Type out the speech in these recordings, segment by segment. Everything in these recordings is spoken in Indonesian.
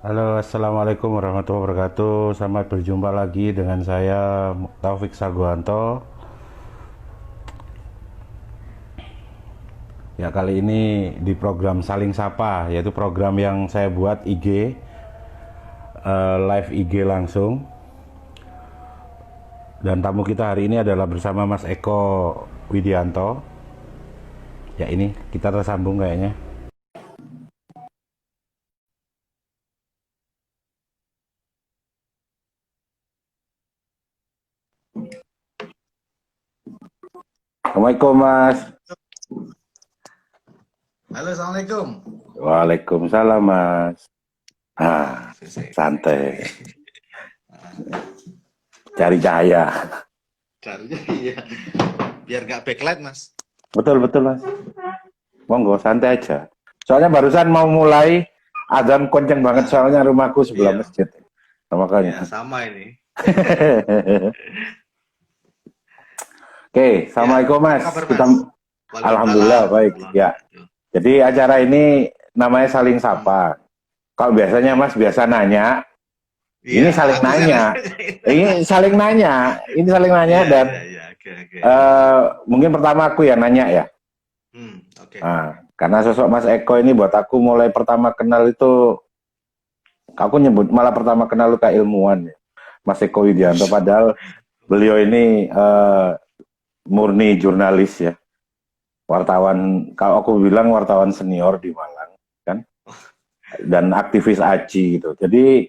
Halo, Assalamualaikum warahmatullahi wabarakatuh. Selamat berjumpa lagi dengan saya Taufik Sagoanto. Ya, kali ini di program Saling Sapa, yaitu program yang saya buat IG, live IG langsung. Dan tamu kita hari ini adalah bersama Mas Eko Widianto. Ya, ini kita tersambung kayaknya. Assalamualaikum Mas. Halo, Assalamualaikum. Waalaikumsalam Mas. Ah, Santai. Cari cahaya. carinya iya. Biar nggak backlight, Mas. Betul betul Mas. Monggo santai aja. Soalnya barusan mau mulai azan kenceng banget Ah, soalnya rumahku sebelah iya, masjid. iya, Makanya. sama ini. Oke, Ya, Assalamualaikum apa Mas. kabar, Kita Mas? Alhamdulillah Waalaikumsalam baik. warahmatullahi Ya. wabarakatuh. Jadi acara ini namanya saling Hmm, sapa. Kalau biasanya Mas biasa nanya, iya, ini saling aku saling nanya. Ini saling nanya. Ini saling nanya Iya, dan iya, iya, oke, oke. mungkin pertama aku yang nanya ya. Oke. Nah, karena sosok Mas Eko ini buat aku mulai pertama kenal itu, aku nyebut malah pertama kenal lu kayak ilmuwan ya. Mas Eko Widianto. Ush, Padahal beliau ini murni jurnalis ya. Wartawan, kalau aku bilang wartawan senior di Malang kan, dan aktivis AJI gitu. Jadi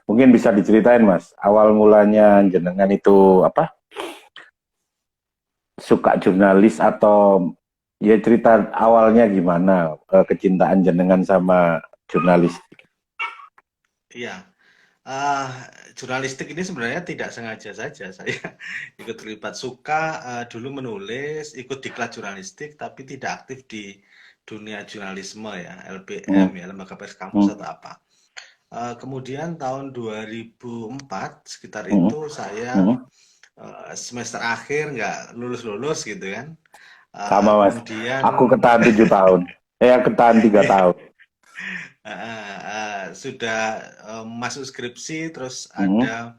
mungkin bisa diceritain Mas, awal mulanya jenengan itu apa? Suka jurnalis atau ya cerita awalnya gimana kecintaan jenengan sama jurnalis? iya. Ah, Jurnalistik ini sebenarnya tidak sengaja saja saya ikut terlibat suka dulu menulis, ikut diklat jurnalistik, tapi tidak aktif di dunia jurnalisme ya, LPM Hmm, ya, Lembaga Pers Kampus hmm, atau apa. Kemudian tahun 2004 sekitar hmm, itu saya hmm. semester akhir nggak lulus-lulus gitu kan. Sama Mas, Kemudian aku ketahan 7 tahun, ketahan 3 tahun. sudah masuk skripsi, terus Hmm, ada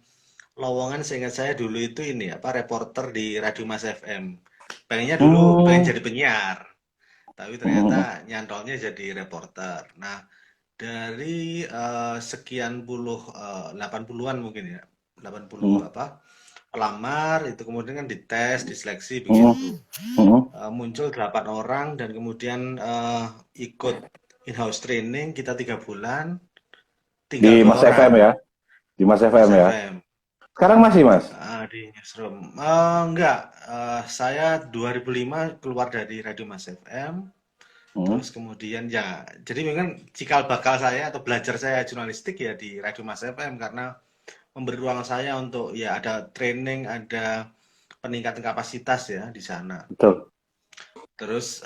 lowongan seingat saya dulu itu ini apa reporter di Radio Mas FM. Pengennya dulu pengen hmm, jadi penyiar, tapi hmm, ternyata nyantolnya jadi reporter. Nah, dari sekian puluh 80-an mungkin ya. 80 hmm, apa? Pelamar itu kemudian kan dites, diseleksi hmm, begitu. hmm. Muncul 8 orang dan kemudian ikut in-house training kita 3 bulan, Di tinggal dua Mas FM orang ya, di Mas Mas FM ya. FM. Sekarang masih Mas? Di newsroom. Enggak, saya 2005 keluar dari Radio Mas FM, Hmm. terus kemudian ya, jadi memang cikal bakal saya atau belajar saya jurnalistik ya di Radio Mas FM karena memberi ruang saya untuk ya ada training, ada peningkatan kapasitas ya di sana. Betul. Terus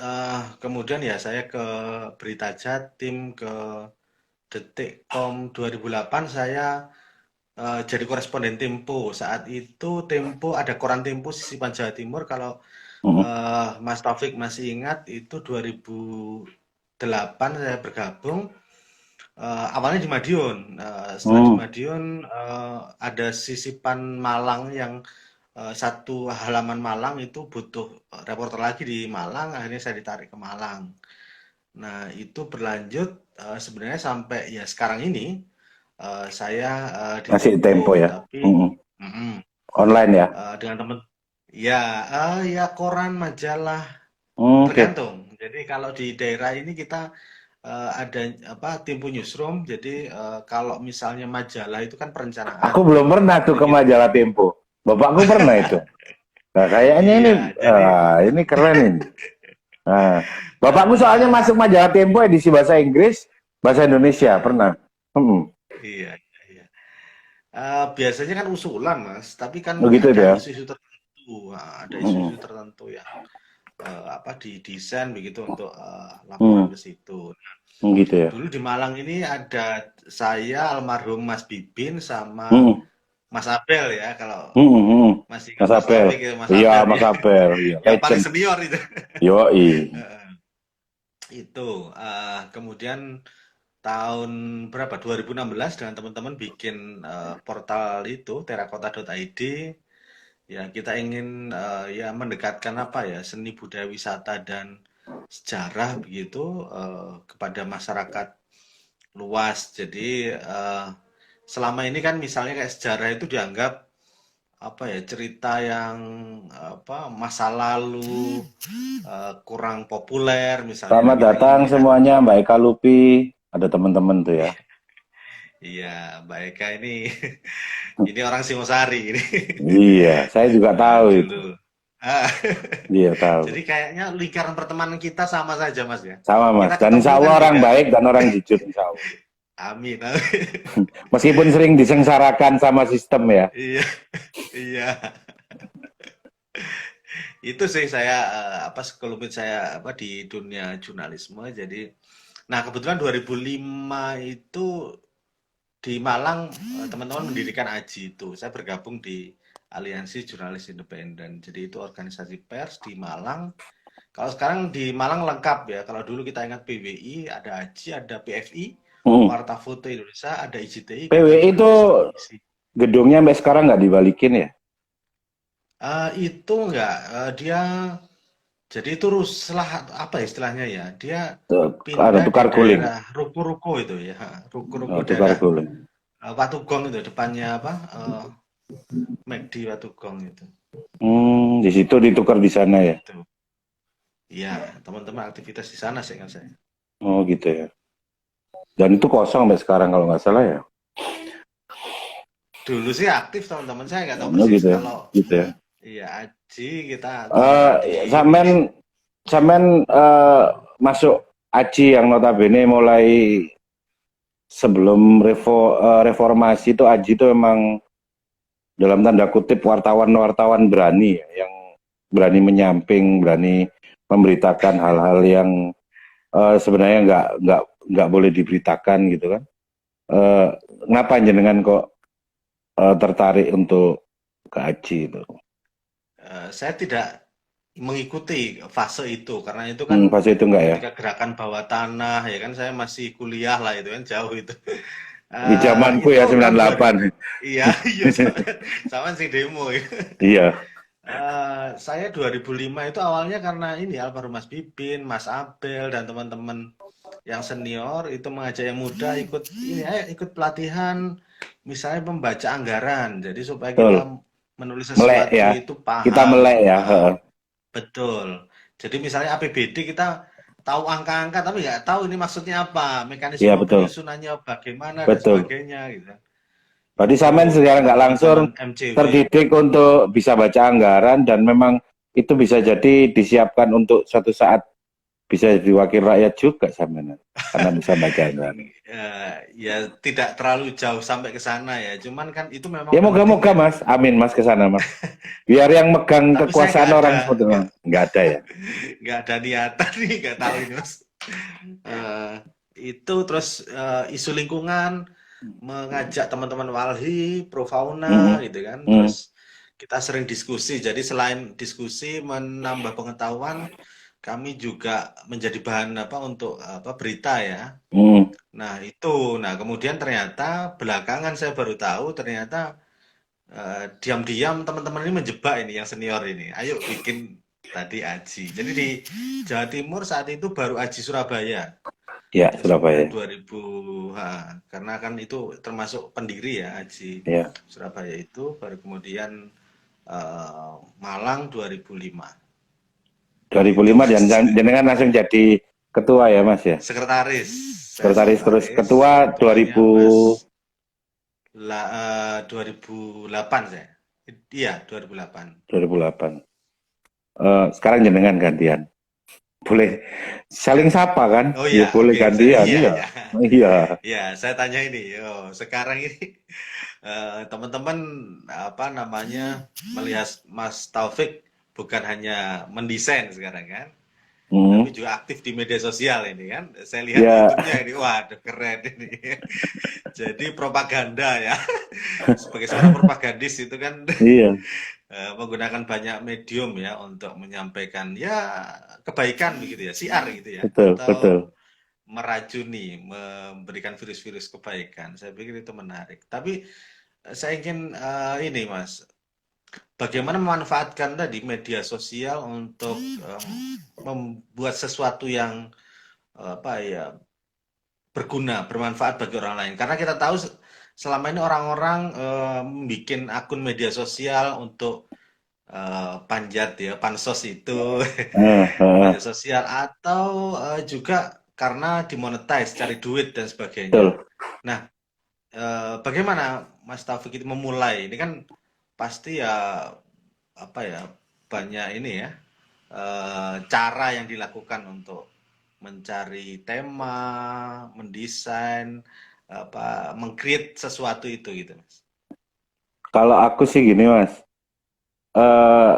kemudian ya saya ke Berita Jatim, ke Detikcom 2008 saya jadi koresponden Tempo. Saat itu Tempo ada koran Tempo Sisipan Jawa Timur. Kalau Hmm. Mas Taufik masih ingat itu 2008 saya bergabung. Awalnya di Madiun. Setelah di Hmm. Madiun ada Sisipan Malang yang satu halaman Malang itu butuh reporter lagi di Malang. Akhirnya saya ditarik ke Malang. Nah itu berlanjut sebenarnya sampai ya sekarang ini. Saya di Masih Tempo, Tempo ya. tapi Hmm. mhm, Online ya. dengan temen ya, ya koran, majalah, Hmm, oke. tergantung. Jadi kalau di daerah ini kita ada apa Tempo Newsroom. Jadi kalau misalnya majalah itu kan perencanaan. Aku belum pernah tuh Jadi ke majalah Tempo. Bapakku pernah itu. Nah, kayaknya iya, jadi ini keren ini. Nah, bapakku soalnya eh, masuk majalah Tempo edisi bahasa Inggris, bahasa Indonesia eh, pernah. Hmm. iya, iya, iya. Biasanya kan usulan, Mas, tapi kan Begitu ada itu ya. isu-isu tertentu. Nah, ada Hmm. isu-isu tertentu yang apa didesain begitu untuk laporan Hmm. ke situ. Gitu ya. Dulu di Malang ini ada saya, almarhum Mas Bibin, sama Hmm. Mas Abel ya. Kalau Hmm. Hmm. masih ingat Mas Mas Apel. Taufik ya, Mas Iya, Abel Mas ya. Apel. Iya, Yang paling legend. senior itu. Yoi. Heeh. Itu. Kemudian tahun berapa? 2016 dengan teman-teman bikin portal itu terakota.id. Ya, kita ingin ya mendekatkan apa ya seni budaya wisata dan sejarah begitu kepada masyarakat luas. Jadi selama ini kan misalnya kayak sejarah itu dianggap apa ya cerita yang apa masa lalu kurang populer misalnya. Nah, Selamat kita ingin datang melihat semuanya, Mbak Eka Lupi. Ada teman-teman tuh ya. iya, Mbak Eka ini ini orang Singosari ini. Iya, saya juga tahu itu. Dulu. Ah, Iya, tahu. jadi kayaknya lingkaran pertemanan kita sama saja, Mas ya. Sama, Mas. Kita Dan ketemu insya Allah kan orang juga. baik dan orang jujur, insya Allah. Amin, amin. Meskipun sering disengsarakan sama sistem ya. Iya, iya. Itu sih saya apa sekelumit saya apa di dunia jurnalisme. Jadi, nah kebetulan 2005 itu di Malang teman-teman mendirikan AJI itu. Saya bergabung di Aliansi Jurnalis Independen. Jadi itu organisasi pers di Malang. Kalau sekarang di Malang lengkap ya. Kalau dulu kita ingat PWI, ada AJI, ada PFI, Hmm. Warta Foto Indonesia, ada IJTI, Ikatan PWI itu Jurnalis Televisi. gedungnya sampai sekarang nggak dibalikin ya? Itu enggak, dia jadi itu setelah apa ya istilahnya ya? Dia Ada pindah di tukar guling. daerah ruko-ruko itu ya, ruko-ruko Oh, tukar daerah guling. Watugong itu depannya apa? McD Watugong itu. Di situ ditukar di sana ya. Itu. Iya, teman-teman aktivitas di sana sih kan saya. Oh gitu ya. Dan itu kosong sampai sekarang kalau nggak salah ya. Dulu sih aktif teman-teman saya nggak tahu Oh persis gitu ya. kalau Gitu ya. iya Aji kita temukan di Samen masuk Aji yang notabene mulai sebelum reformasi itu Aji itu memang dalam tanda kutip wartawan-wartawan berani ya, yang berani menyamping, berani memberitakan hal-hal yang sebenarnya nggak boleh diberitakan gitu kan. Eh, Kenapa jenengan kok tertarik untuk ke Aji itu? saya tidak mengikuti fase itu karena itu kan Pas itu enggak ya? ketika gerakan bawah tanah ya kan saya masih kuliah lah itu kan jauh itu. Di zamanku Itu ya tahun 2000. 98. Iya, iya sama sih demo ya. Iya, Saya 2005 itu awalnya karena ini almarhum Mas Bibin, Mas Abel dan teman-teman yang senior itu mengajak yang muda ikut ini ayo ikut pelatihan misalnya membaca anggaran. Jadi supaya kita betul. menulis Melek sesuatu ya. itu Kita paham, melek ya. paham. Betul. Jadi misalnya APBD kita tahu angka-angka tapi nggak tahu ini maksudnya apa, Iya mekanisme betul, penyusunannya bagaimana dan betul. sebagainya gitu. Berarti Itu sampean secara nggak langsung teman-teman MCW. terdidik untuk bisa baca anggaran dan memang itu bisa jadi disiapkan untuk suatu saat bisa jadi wakil rakyat juga sampean karena bisa baca anggaran. Ya tidak terlalu jauh sampai ke sana ya. Cuman kan itu memang Ya penting moga-moga ya. Mas, amin Mas ke sana Mas. Biar yang megang Tapi saya kekuasaan orang seperti itu nggak ada ya. nggak ada niatan nih, nggak tahu ini mas. Eh, itu terus isu lingkungan mengajak teman-teman Walhi, Pro Mm-mm. Fauna gitu kan. Mm. Terus kita sering diskusi. Jadi selain diskusi menambah pengetahuan, kami juga menjadi bahan apa untuk apa berita ya. Mm. Nah, itu. Nah, kemudian ternyata belakangan saya baru tahu ternyata diam-diam teman-teman ini menjebak ini yang senior ini. Ayo bikin tadi Aji. Jadi di Jawa Timur saat itu baru Aji Surabaya. Ya Itu sampai Surabaya. 2000, karena kan itu termasuk pendiri ya Aji Ya. Surabaya itu baru kemudian Malang 2005. 2005 Itu dan Mas. jenengan langsung jadi ketua ya Mas ya. Sekretaris. Saya Sekretaris terus sekretaris. ketua Ketuanya 2000 Mas 2008 saya. Iya, 2008. 2008. Sekarang jenengan gantian. Boleh saling sapa kan? Oh Ya iya, boleh oke. gantian Iya, ya. iya. Iya. Ya, saya tanya ini. Oh, sekarang ini teman-teman apa namanya melihat Mas Taufik bukan hanya mendesain sekarang kan, tapi Hmm. juga aktif di media sosial ini kan. Saya lihat Ya, YouTube-nya ini, waduh keren ini. Jadi propaganda ya. Sebagai seorang propagandis itu kan iya, menggunakan banyak medium ya untuk menyampaikan ya kebaikan begitu ya, siar gitu ya, betul, betul. atau meracuni, memberikan virus-virus kebaikan. Saya pikir itu menarik. Tapi saya ingin ini Mas, bagaimana memanfaatkan tadi media sosial untuk membuat sesuatu yang apa ya berguna, bermanfaat bagi orang lain. Karena kita tahu selama ini orang-orang bikin akun media sosial untuk panjat ya, pansos itu, Eh, eh, panjat sosial atau juga karena dimonetize, cari duit dan sebagainya. betul. Nah, bagaimana Mas Taufik itu memulai? Ini kan pasti ya apa ya banyak ini ya cara yang dilakukan untuk mencari tema, mendesain, apa, mengcreate sesuatu itu gitu, Mas. Kalau aku sih gini Mas, eh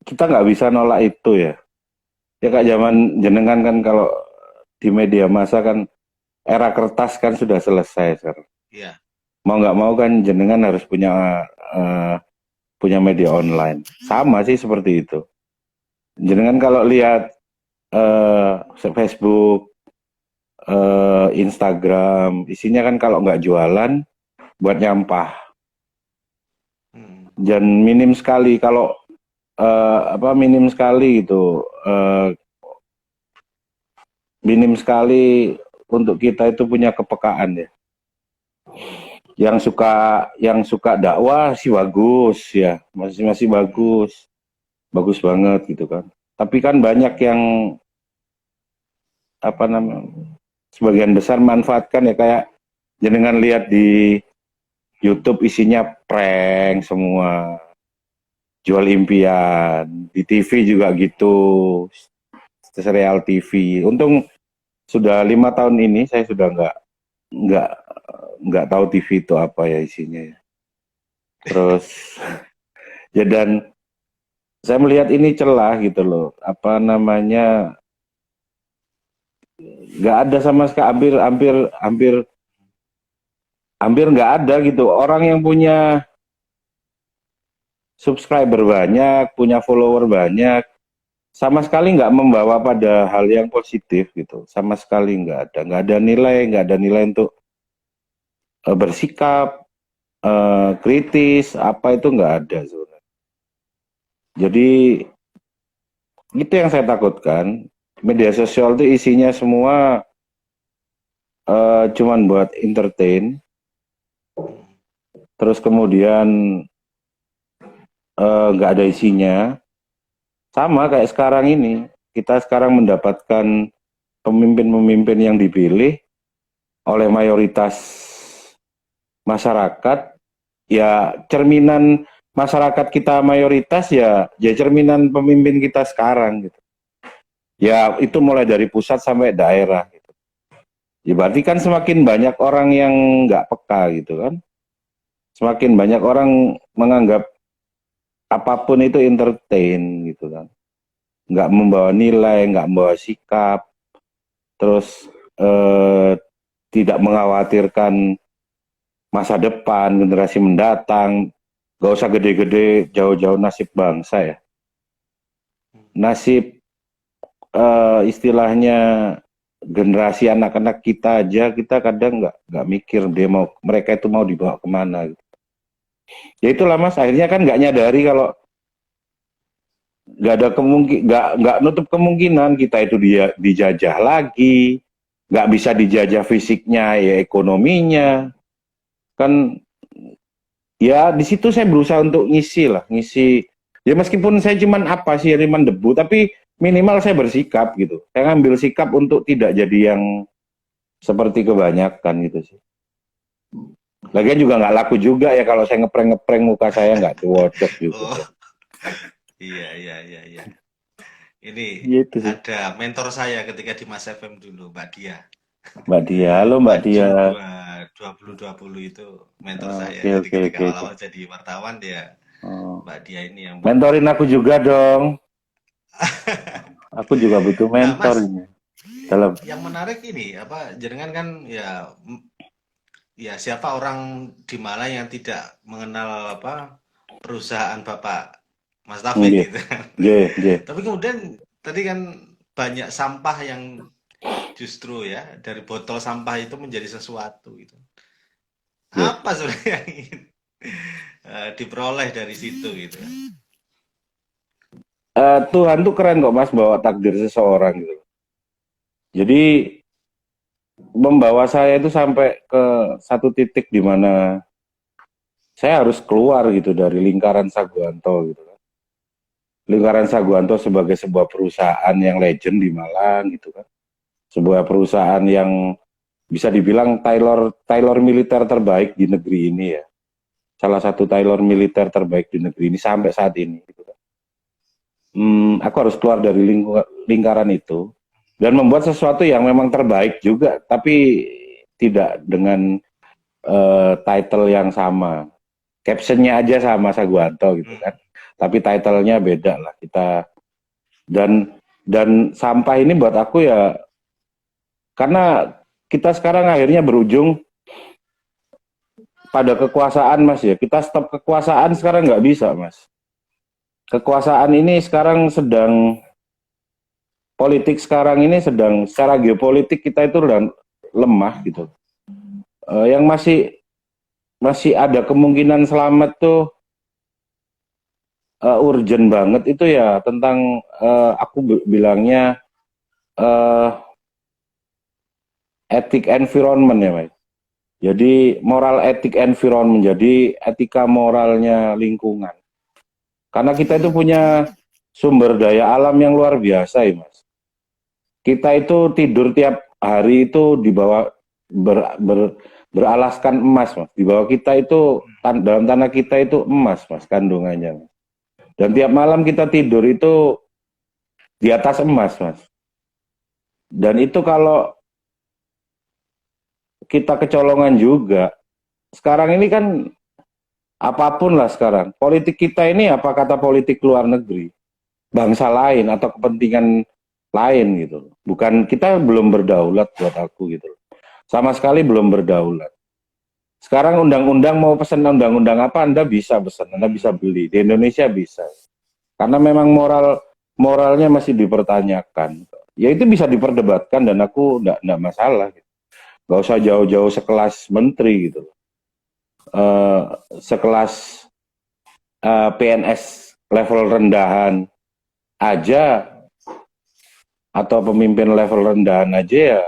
kita nggak bisa nolak itu ya. Ya kayak zaman jenengan kan kalau di media massa kan era kertas kan sudah selesai sekarang. Iya. Mau nggak mau kan jenengan harus eh, punya media online. Sama sih seperti itu. Jenengan kalau lihat Facebook, Instagram, isinya kan kalau nggak jualan buat nyampah. Hmm. Dan minim sekali kalau minim sekali gitu. Minim sekali untuk kita itu punya kepekaan ya. Yang suka dakwah sih bagus ya, masih bagus, bagus banget gitu kan. Tapi kan banyak yang apa namanya, sebagian besar manfaatkan ya kayak jenengan lihat di YouTube isinya prank semua, jual impian, di TV juga gitu, serial TV. Untung sudah 5 tahun ini saya sudah nggak nggak tahu TV itu apa ya isinya ya. Terus ya dan saya melihat ini celah gitu loh, apa namanya, nggak ada sama sekali, hampir hampir hampir hampir nggak ada gitu orang yang punya subscriber banyak, punya follower banyak, sama sekali nggak membawa pada hal yang positif gitu, sama sekali nggak ada nilai untuk bersikap kritis apa itu nggak ada sebenarnya. Jadi itu yang saya takutkan, media sosial itu isinya semua cuman buat entertain, terus kemudian nggak ada isinya. Sama kayak sekarang ini, kita sekarang mendapatkan pemimpin-pemimpin yang dipilih oleh mayoritas masyarakat, ya cerminan masyarakat kita mayoritas ya cerminan pemimpin kita sekarang gitu. Ya itu mulai dari pusat sampai daerah gitu. Ya berarti kan semakin banyak orang yang nggak peka gitu kan. Semakin banyak orang menganggap apapun itu entertain gitu kan. Nggak membawa nilai, nggak membawa sikap, terus tidak mengkhawatirkan masa depan, generasi mendatang, nggak usah gede-gede, jauh-jauh nasib bangsa ya. Nasib istilahnya generasi anak-anak kita aja, kita kadang nggak mikir mereka itu mau dibawa kemana gitu. Ya itulah Mas, akhirnya kan nggak nyadari kalau nggak ada nggak nutup kemungkinan kita itu dia dijajah lagi, nggak bisa dijajah fisiknya ya ekonominya kan. Ya di situ saya berusaha untuk ngisi ya, meskipun saya cuman apa sih, cuman debu, tapi minimal saya bersikap gitu, saya ngambil sikap untuk tidak jadi yang seperti kebanyakan gitu sih. Lagian juga nggak laku juga ya kalau saya ngepreng muka saya nggak cocok juga. Oh, iya, iya, iya, iya. Ini Gitu sih. ada mentor saya ketika di Mas FM dulu, Mbak Dia. Mbak Dia, halo Mbak Maju Dia. 2020 itu mentor saya. Oke Jadi oke ketika oke oke. awal-awal jadi wartawan dia Oh. Mbak Dia ini yang buat. Mentorin aku juga dong. Aku juga butuh Nah, mentor Mas, ini. Dalam yang menarik ini apa jenengan kan ya ya siapa orang di Malang yang tidak mengenal apa perusahaan Bapak Mas Taufik nggih, gitu kan. nggih, nggih. Tapi kemudian tadi kan banyak sampah yang justru ya dari botol sampah itu menjadi sesuatu gitu. Ya. Apa sebenarnya yang ingin diperoleh dari situ gitu kan? Tuhan tuh keren kok Mas bawa takdir seseorang gitu. Jadi membawa saya itu sampai ke satu titik di mana saya harus keluar gitu dari lingkaran Saguanto gitu kan. Lingkaran Saguanto sebagai sebuah perusahaan yang legend di Malang gitu kan. Sebuah perusahaan yang bisa dibilang tailor militer terbaik di negeri ini ya. Salah satu tailor militer terbaik di negeri ini sampai saat ini gitu kan. Aku harus keluar dari lingkaran itu dan membuat sesuatu yang memang terbaik juga, tapi tidak dengan title yang sama. Captionnya aja sama Saguanto gitu kan, tapi titlenya beda lah kita. Dan sampah ini buat aku ya, karena kita sekarang akhirnya berujung pada kekuasaan Mas ya. Kita stop kekuasaan sekarang nggak bisa Mas. Kekuasaan ini sekarang sedang politik sekarang ini sedang secara geopolitik kita itu lemah gitu. Yang masih ada kemungkinan selamat tuh urgent banget itu ya tentang aku bilangnya etik environment ya, Mas. Jadi moral etik environment, jadi etika moralnya lingkungan. Karena kita itu punya sumber daya alam yang luar biasa ya, Mas. Kita itu tidur tiap hari itu di bawah beralaskan emas, Mas. Di bawah kita itu dalam tanah kita itu emas, Mas, kandungannya. Mas. Dan tiap malam kita tidur itu di atas emas, Mas. Dan itu kalau kita kecolongan juga. Sekarang ini kan apapun lah sekarang. Politik kita ini apa kata politik luar negeri? Bangsa lain atau kepentingan lain gitu. Bukan, kita belum berdaulat buat aku gitu. Sama sekali belum berdaulat. Sekarang undang-undang mau pesan undang-undang apa Anda bisa pesan, Anda bisa beli. Di Indonesia bisa. Karena memang moralnya masih dipertanyakan. Ya itu bisa diperdebatkan dan aku enggak masalah. Gak usah jauh-jauh sekelas menteri gitu. Sekelas PNS level rendahan aja atau pemimpin level rendahan aja ya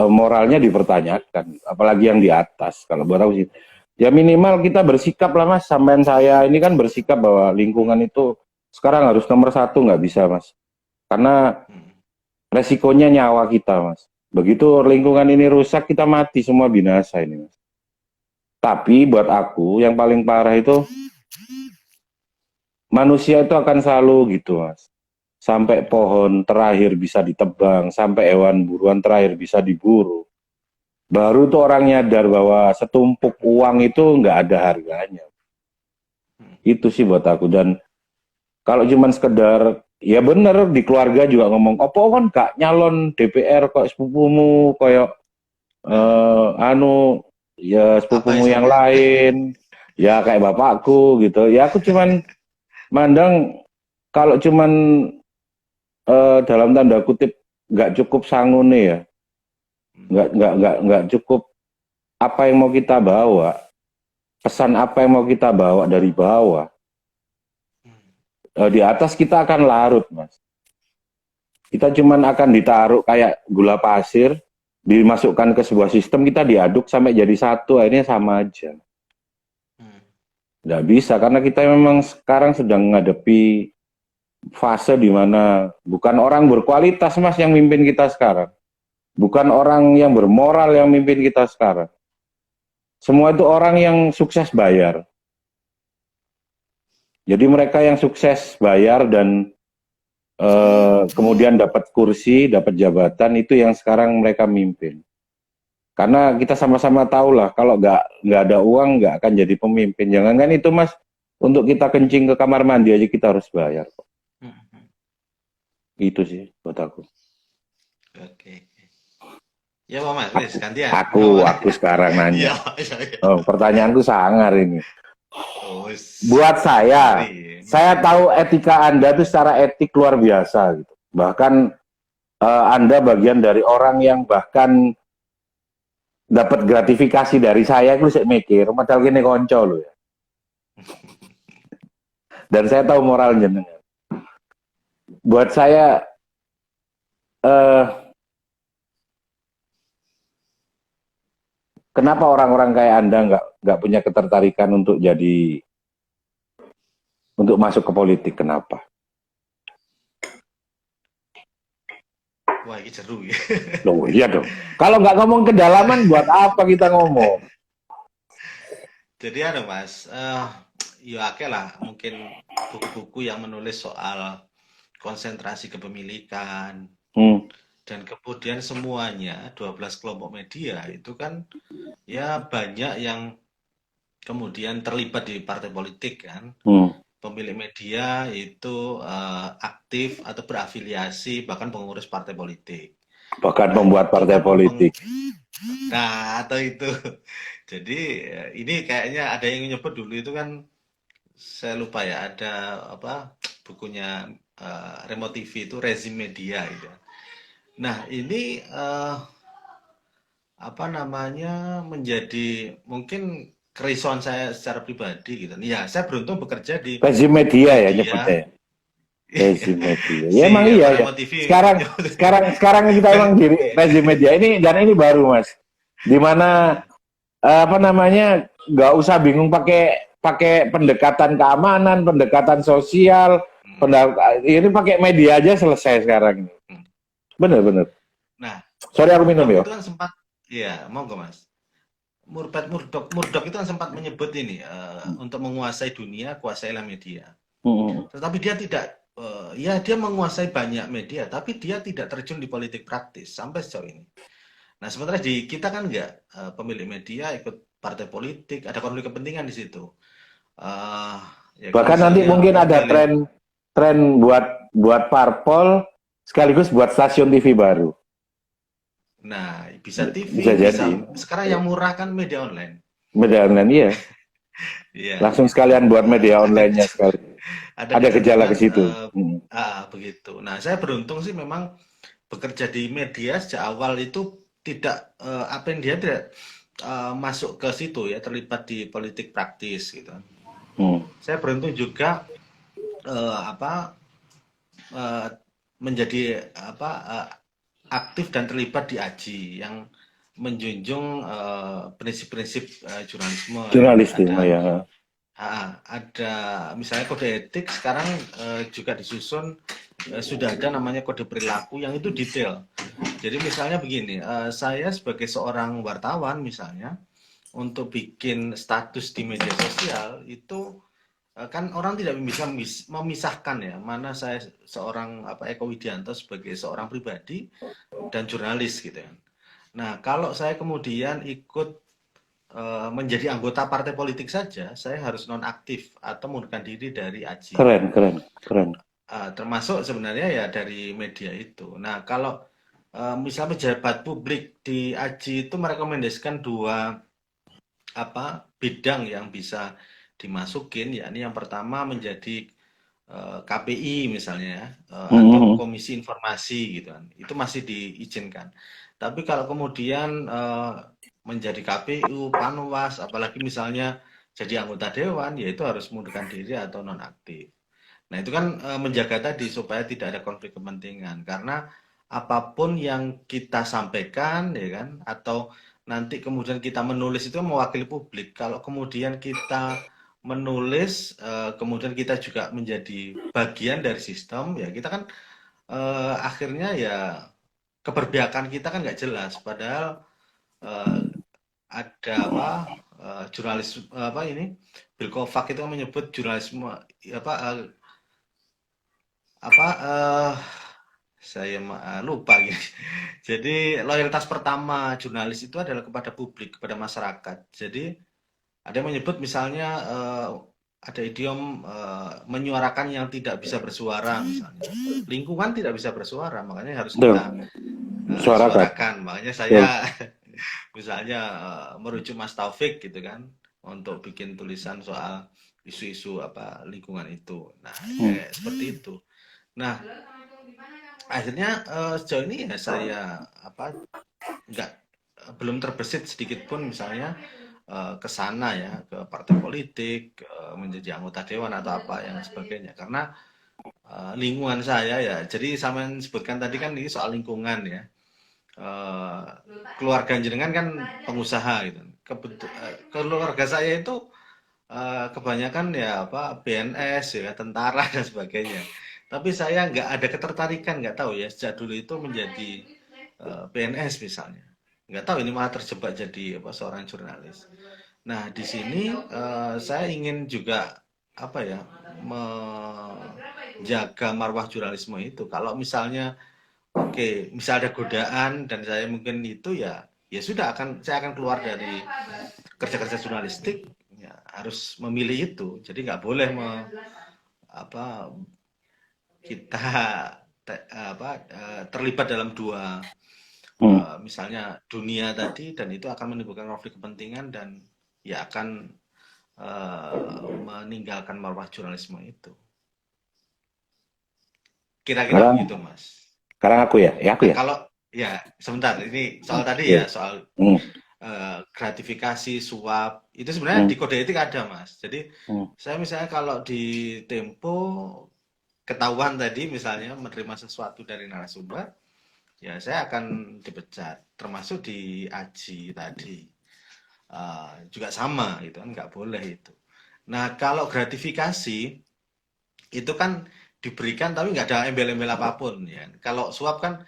moralnya dipertanyakan, apalagi yang di atas. Kalau buat aku sih, ya minimal kita bersikap lah Mas. Sampean saya ini kan bersikap bahwa lingkungan itu sekarang harus nomor satu, nggak bisa Mas. Karena resikonya nyawa kita Mas. Begitu lingkungan ini rusak, kita mati semua, binasa ini Mas. Tapi buat aku yang paling parah itu manusia itu akan selalu gitu Mas. Sampai pohon terakhir bisa ditebang, sampai hewan buruan terakhir bisa diburu. Baru tuh orang nyadar bahwa setumpuk uang itu nggak ada harganya. Itu sih buat aku. Dan kalau cuman sekedar, ya bener di keluarga juga ngomong, opo kan gak nyalon DPR kok sepupumu, koyok ya sepupumu yang lain, ya kayak bapakku gitu. Ya aku cuman mandang kalau cuman dalam tanda kutip nggak cukup sangune ya, nggak cukup apa yang mau kita bawa, pesan apa yang mau kita bawa dari bawah, di atas kita akan larut Mas. Kita cuman akan ditaruh kayak gula pasir, dimasukkan ke sebuah sistem, kita diaduk sampai jadi satu, akhirnya sama aja. Nggak bisa, karena kita memang sekarang sedang menghadapi fase di mana bukan orang berkualitas Mas yang mimpin kita sekarang. Bukan orang yang bermoral yang mimpin kita sekarang. Semua itu orang yang sukses bayar. Jadi mereka yang sukses bayar dan kemudian dapat kursi, dapat jabatan, itu yang sekarang mereka mimpin. Karena kita sama-sama tahu lah, kalau nggak ada uang nggak akan jadi pemimpin. Jangankan itu Mas, untuk kita kencing ke kamar mandi aja kita harus bayar. Itu sih buat aku. Oke. Ya Pak Mas, gantian. Aku sekarang nanya. Oh, pertanyaanku sangar ini. Buat saya tahu etika Anda itu secara etik luar biasa gitu. Bahkan Anda bagian dari orang yang bahkan dapat gratifikasi dari saya, aku sih mikir, padahal gini konco loh ya. Dan saya tahu moral jenengan. Buat saya, eh, kenapa orang-orang kayak Anda nggak punya ketertarikan untuk masuk ke politik? Kenapa? Wah, ini seru ya. Loh, iya dong. Kalau nggak ngomong kedalaman, buat apa kita ngomong? Jadi ada Mas, ya oke lah mungkin buku-buku yang menulis soal konsentrasi kepemilikan Hmm, dan kemudian semuanya 12 kelompok media itu kan ya banyak yang kemudian terlibat di partai politik kan. hmm. Pemilik media itu aktif atau berafiliasi bahkan pengurus partai politik. Bahkan Nah, membuat itu partai kan politik. nah atau itu. Jadi ini kayaknya ada yang nyebut dulu itu kan saya lupa ya ada apa bukunya Remote TV itu rezim media gitu. Nah, ini apa namanya menjadi mungkin kerisauan saya secara pribadi gitu. Ya, saya beruntung bekerja di Rezim media ya nyebutnya media ya. Rezim media. Ya emang si iya apa ya. Remote TV. Sekarang kita emang di rezim media ini, dan ini baru Mas. Dimana apa namanya, nggak usah bingung pakai pakai pendekatan keamanan, pendekatan sosial, ini pakai media aja selesai sekarang ini. Bener. Nah, Sorry aku minum Murdoch ya. itu kan sempat ya, mau nggak Mas? Murdoch itu kan sempat menyebut ini untuk menguasai dunia, kuasailah media. Hmm. Tetapi dia tidak ya dia menguasai banyak media, tapi dia tidak terjun di politik praktis sampai sejauh ini. Nah, sementara di kita kan enggak pemilik media ikut partai politik, ada konflik kepentingan di situ. Eh, ya kalau Bahkan nanti misalnya mungkin ada memilih, tren buat parpol sekaligus buat stasiun TV baru. nah bisa Bisa TV, bisa jadi. sekarang yang murah kan media online. Media online iya. Iya, Langsung gitu. sekalian buat media online-nya sekali. Ada Ada gejala ke kecenderungan situ. Hmm. begitu. Nah, saya beruntung sih memang bekerja di media sejak awal itu tidak apa yang dia tidak masuk ke situ ya, terlibat di politik praktis gitu. Hmm. Saya beruntung juga apa eh, menjadi apa aktif dan terlibat di AJI yang menjunjung prinsip-prinsip jurnalisme ya. Jurnalistik ya. Ada misalnya kode etik sekarang juga disusun sudah ada namanya kode perilaku yang itu detail. Jadi misalnya begini, saya sebagai seorang wartawan misalnya untuk bikin status di media sosial itu kan orang tidak bisa memisahkan ya mana saya seorang apa Eko Widianto sebagai seorang pribadi dan jurnalis gitu ya. Nah, kalau saya kemudian ikut menjadi anggota partai politik saja, saya harus nonaktif atau mengundurkan diri dari AJI. Keren. Termasuk sebenarnya ya dari media itu. Nah, kalau misalnya pejabat publik di AJI itu merekomendasikan dua apa bidang yang bisa dimasukin, yakni yang pertama menjadi KPI misalnya atau Hmm. Komisi Informasi gitu kan, itu masih diizinkan. Tapi kalau kemudian menjadi KPU, Panwas, apalagi misalnya jadi anggota dewan, ya itu harus mengundurkan diri atau nonaktif. Nah itu kan menjaga tadi supaya tidak ada konflik kepentingan karena apapun yang kita sampaikan ya kan atau nanti kemudian kita menulis itu mewakili publik. Kalau kemudian kita menulis kemudian kita juga menjadi bagian dari sistem ya kita kan akhirnya ya keberpihakan kita kan nggak jelas padahal eh, ada apa jurnalis apa ini Bill Kovac itu kan menyebut jurnalisme apa apa saya lupa gitu. Jadi loyalitas pertama jurnalis itu adalah kepada publik, kepada masyarakat. Jadi ada yang menyebut misalnya ada idiom menyuarakan yang tidak bisa bersuara misalnya. Lingkungan tidak bisa bersuara, makanya harus Betul. kita Suarakan. suarakan. Makanya saya Betul. misalnya merujuk Mas Taufik gitu kan untuk bikin tulisan soal isu-isu apa lingkungan itu. Nah, Hmm. kayak seperti itu. Nah, akhirnya sejauh ini ya saya apa nggak belum terbesit sedikit pun misalnya ke sana ya, ke partai politik, menjadi anggota dewan atau apa yang sebagainya. Karena lingkungan saya ya, jadi sama yang sebutkan tadi kan ini soal lingkungan ya. Eh, Keluarga jenengan kan pengusaha gitu. Keluarga saya itu kebanyakan ya apa PNS ya, tentara dan sebagainya. Tapi saya nggak ada ketertarikan, nggak tahu ya sejak dulu itu menjadi PNS misalnya. Nggak tahu ini malah terjebak jadi apa seorang jurnalis. Nah, di sini saya ingin juga apa ya menjaga marwah jurnalisme itu. Kalau misalnya oke, misal ada godaan dan saya mungkin itu ya ya sudah saya akan keluar dari kerja-kerja jurnalistik ya harus memilih itu. Jadi nggak boleh apa kita terlibat dalam dua Hmm. misalnya dunia tadi dan itu akan menimbulkan konflik kepentingan dan ya akan meninggalkan marwah jurnalisme itu. Kira-kira Sekarang, begitu, Mas. sekarang aku ya, aku Nah, ya. kalau ya sebentar ini soal tadi Iya. ya soal Hmm. gratifikasi, suap, itu sebenarnya Hmm. di kode etik ada, Mas. Jadi Hmm. saya misalnya kalau di Tempo ketahuan tadi misalnya menerima sesuatu dari narasumber, ya saya akan dipecat. Termasuk di Aji tadi. Juga sama gitu kan, nggak boleh itu. Nah, kalau gratifikasi itu kan diberikan tapi nggak ada embel-embel apapun ya. Kalau suap kan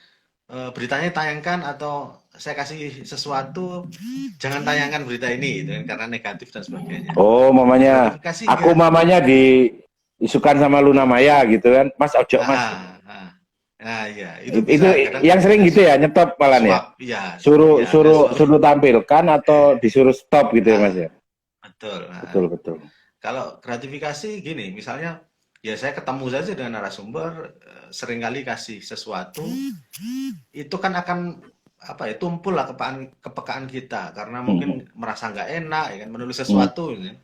beritanya tayangkan atau saya kasih sesuatu jangan tayangkan berita ini gitu kan, karena negatif dan sebagainya. Oh, mamanya, Gratifikasi aku enggak. mamanya diisukan sama Luna Maya gitu kan. Mas ojo mas. Ah, ah. Nah, ya, itu Itu bisa kadang yang sering gitu gratifikasi. ya, nyetop malah ya. Suap, ya, Suruh ya ada suruh suap. suruh tampilkan atau disuruh stop gitu ya mas Ah, ya. betul. Betul betul. Kalau gratifikasi gini, misalnya ya saya ketemu saja dengan narasumber, seringkali kasih sesuatu, itu kan akan apa ya tumpul lah kepekaan kita karena Hmm. mungkin merasa nggak enak ya kan menulis Hmm. sesuatu ya.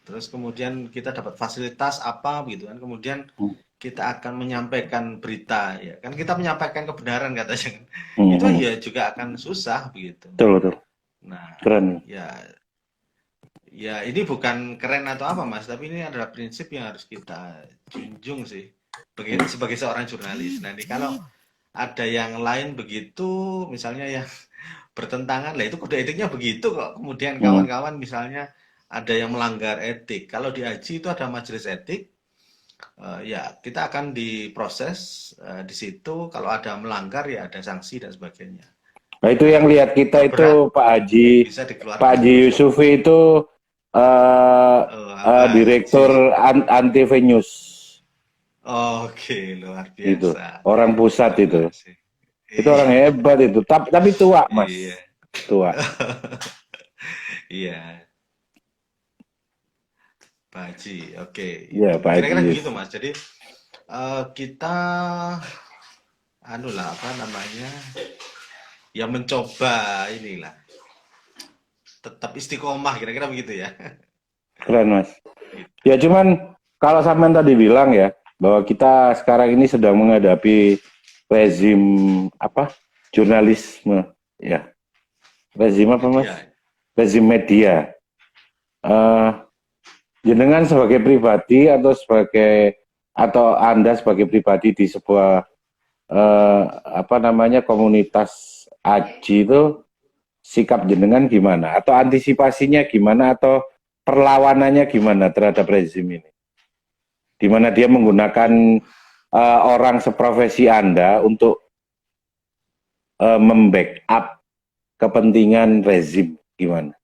Terus kemudian kita dapat fasilitas apa gitu kan, kemudian Hmm. kita akan menyampaikan berita ya kan kita menyampaikan kebenaran katanya kan. Hmm. Itu Hmm. ya juga akan susah begitu. Betul betul. Nah, Keren. ya ya ini bukan keren atau apa Mas, tapi ini adalah prinsip yang harus kita junjung sih sebagai seorang jurnalis. Nah, ini kalau ada yang lain begitu, misalnya yang bertentangan, lah itu kode etiknya begitu kok. Kemudian Hmm. kawan-kawan misalnya ada yang melanggar etik. Kalau di AJI itu ada majelis etik, ya kita akan diproses di situ. Kalau ada melanggar ya ada sanksi dan sebagainya. Nah itu Nah, yang lihat kita kalau berat itu bisa Pak dikeluarkan. Haji Yusufi itu Pak Haji. direktur anti fake news Oke, luar itu biasa. orang pusat Terima itu. kasih. Itu orang Iya, hebat itu. Tapi tua mas, iya, tua. iya. Pak Haji, oke Iya itu. Pak Haji Kira-kira begitu Yusuf. Mas. Jadi kita anu lah apa namanya ya mencoba inilah tetap istiqomah kira-kira begitu ya. Keren mas. Gitu. Ya cuman kalau sampean tadi bilang ya bahwa kita sekarang ini sedang menghadapi rezim apa jurnalisme ya rezim apa mas Media. rezim media. Jenengan sebagai pribadi atau Anda sebagai pribadi di sebuah apa namanya komunitas AJI itu sikap jenengan gimana atau antisipasinya gimana atau perlawanannya gimana terhadap rezim ini? Di mana dia menggunakan orang seprofesi Anda untuk membackup kepentingan rezim gimana?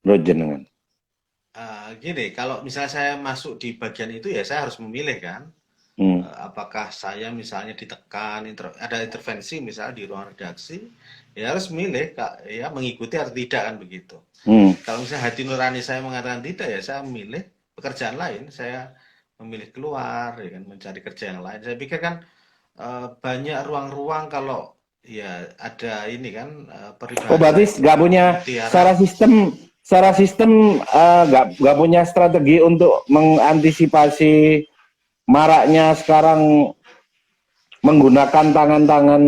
Menurut jenengan? Gini, kalau misalnya saya masuk di bagian itu ya saya harus memilih kan. Hmm. Apakah saya misalnya ditekan, ada intervensi misalnya di ruang redaksi, ya harus memilih Kak, ya mengikuti atau tidak kan begitu. Hmm. Kalau misalnya hati nurani saya mengatakan tidak ya saya memilih pekerjaan lain, saya memilih keluar ya kan mencari kerja yang lain. Saya pikir kan banyak ruang-ruang kalau ya ada ini kan Oh peribahasa berarti itu nggak punya mutiara. secara sistem nggak punya strategi untuk mengantisipasi maraknya sekarang menggunakan tangan-tangan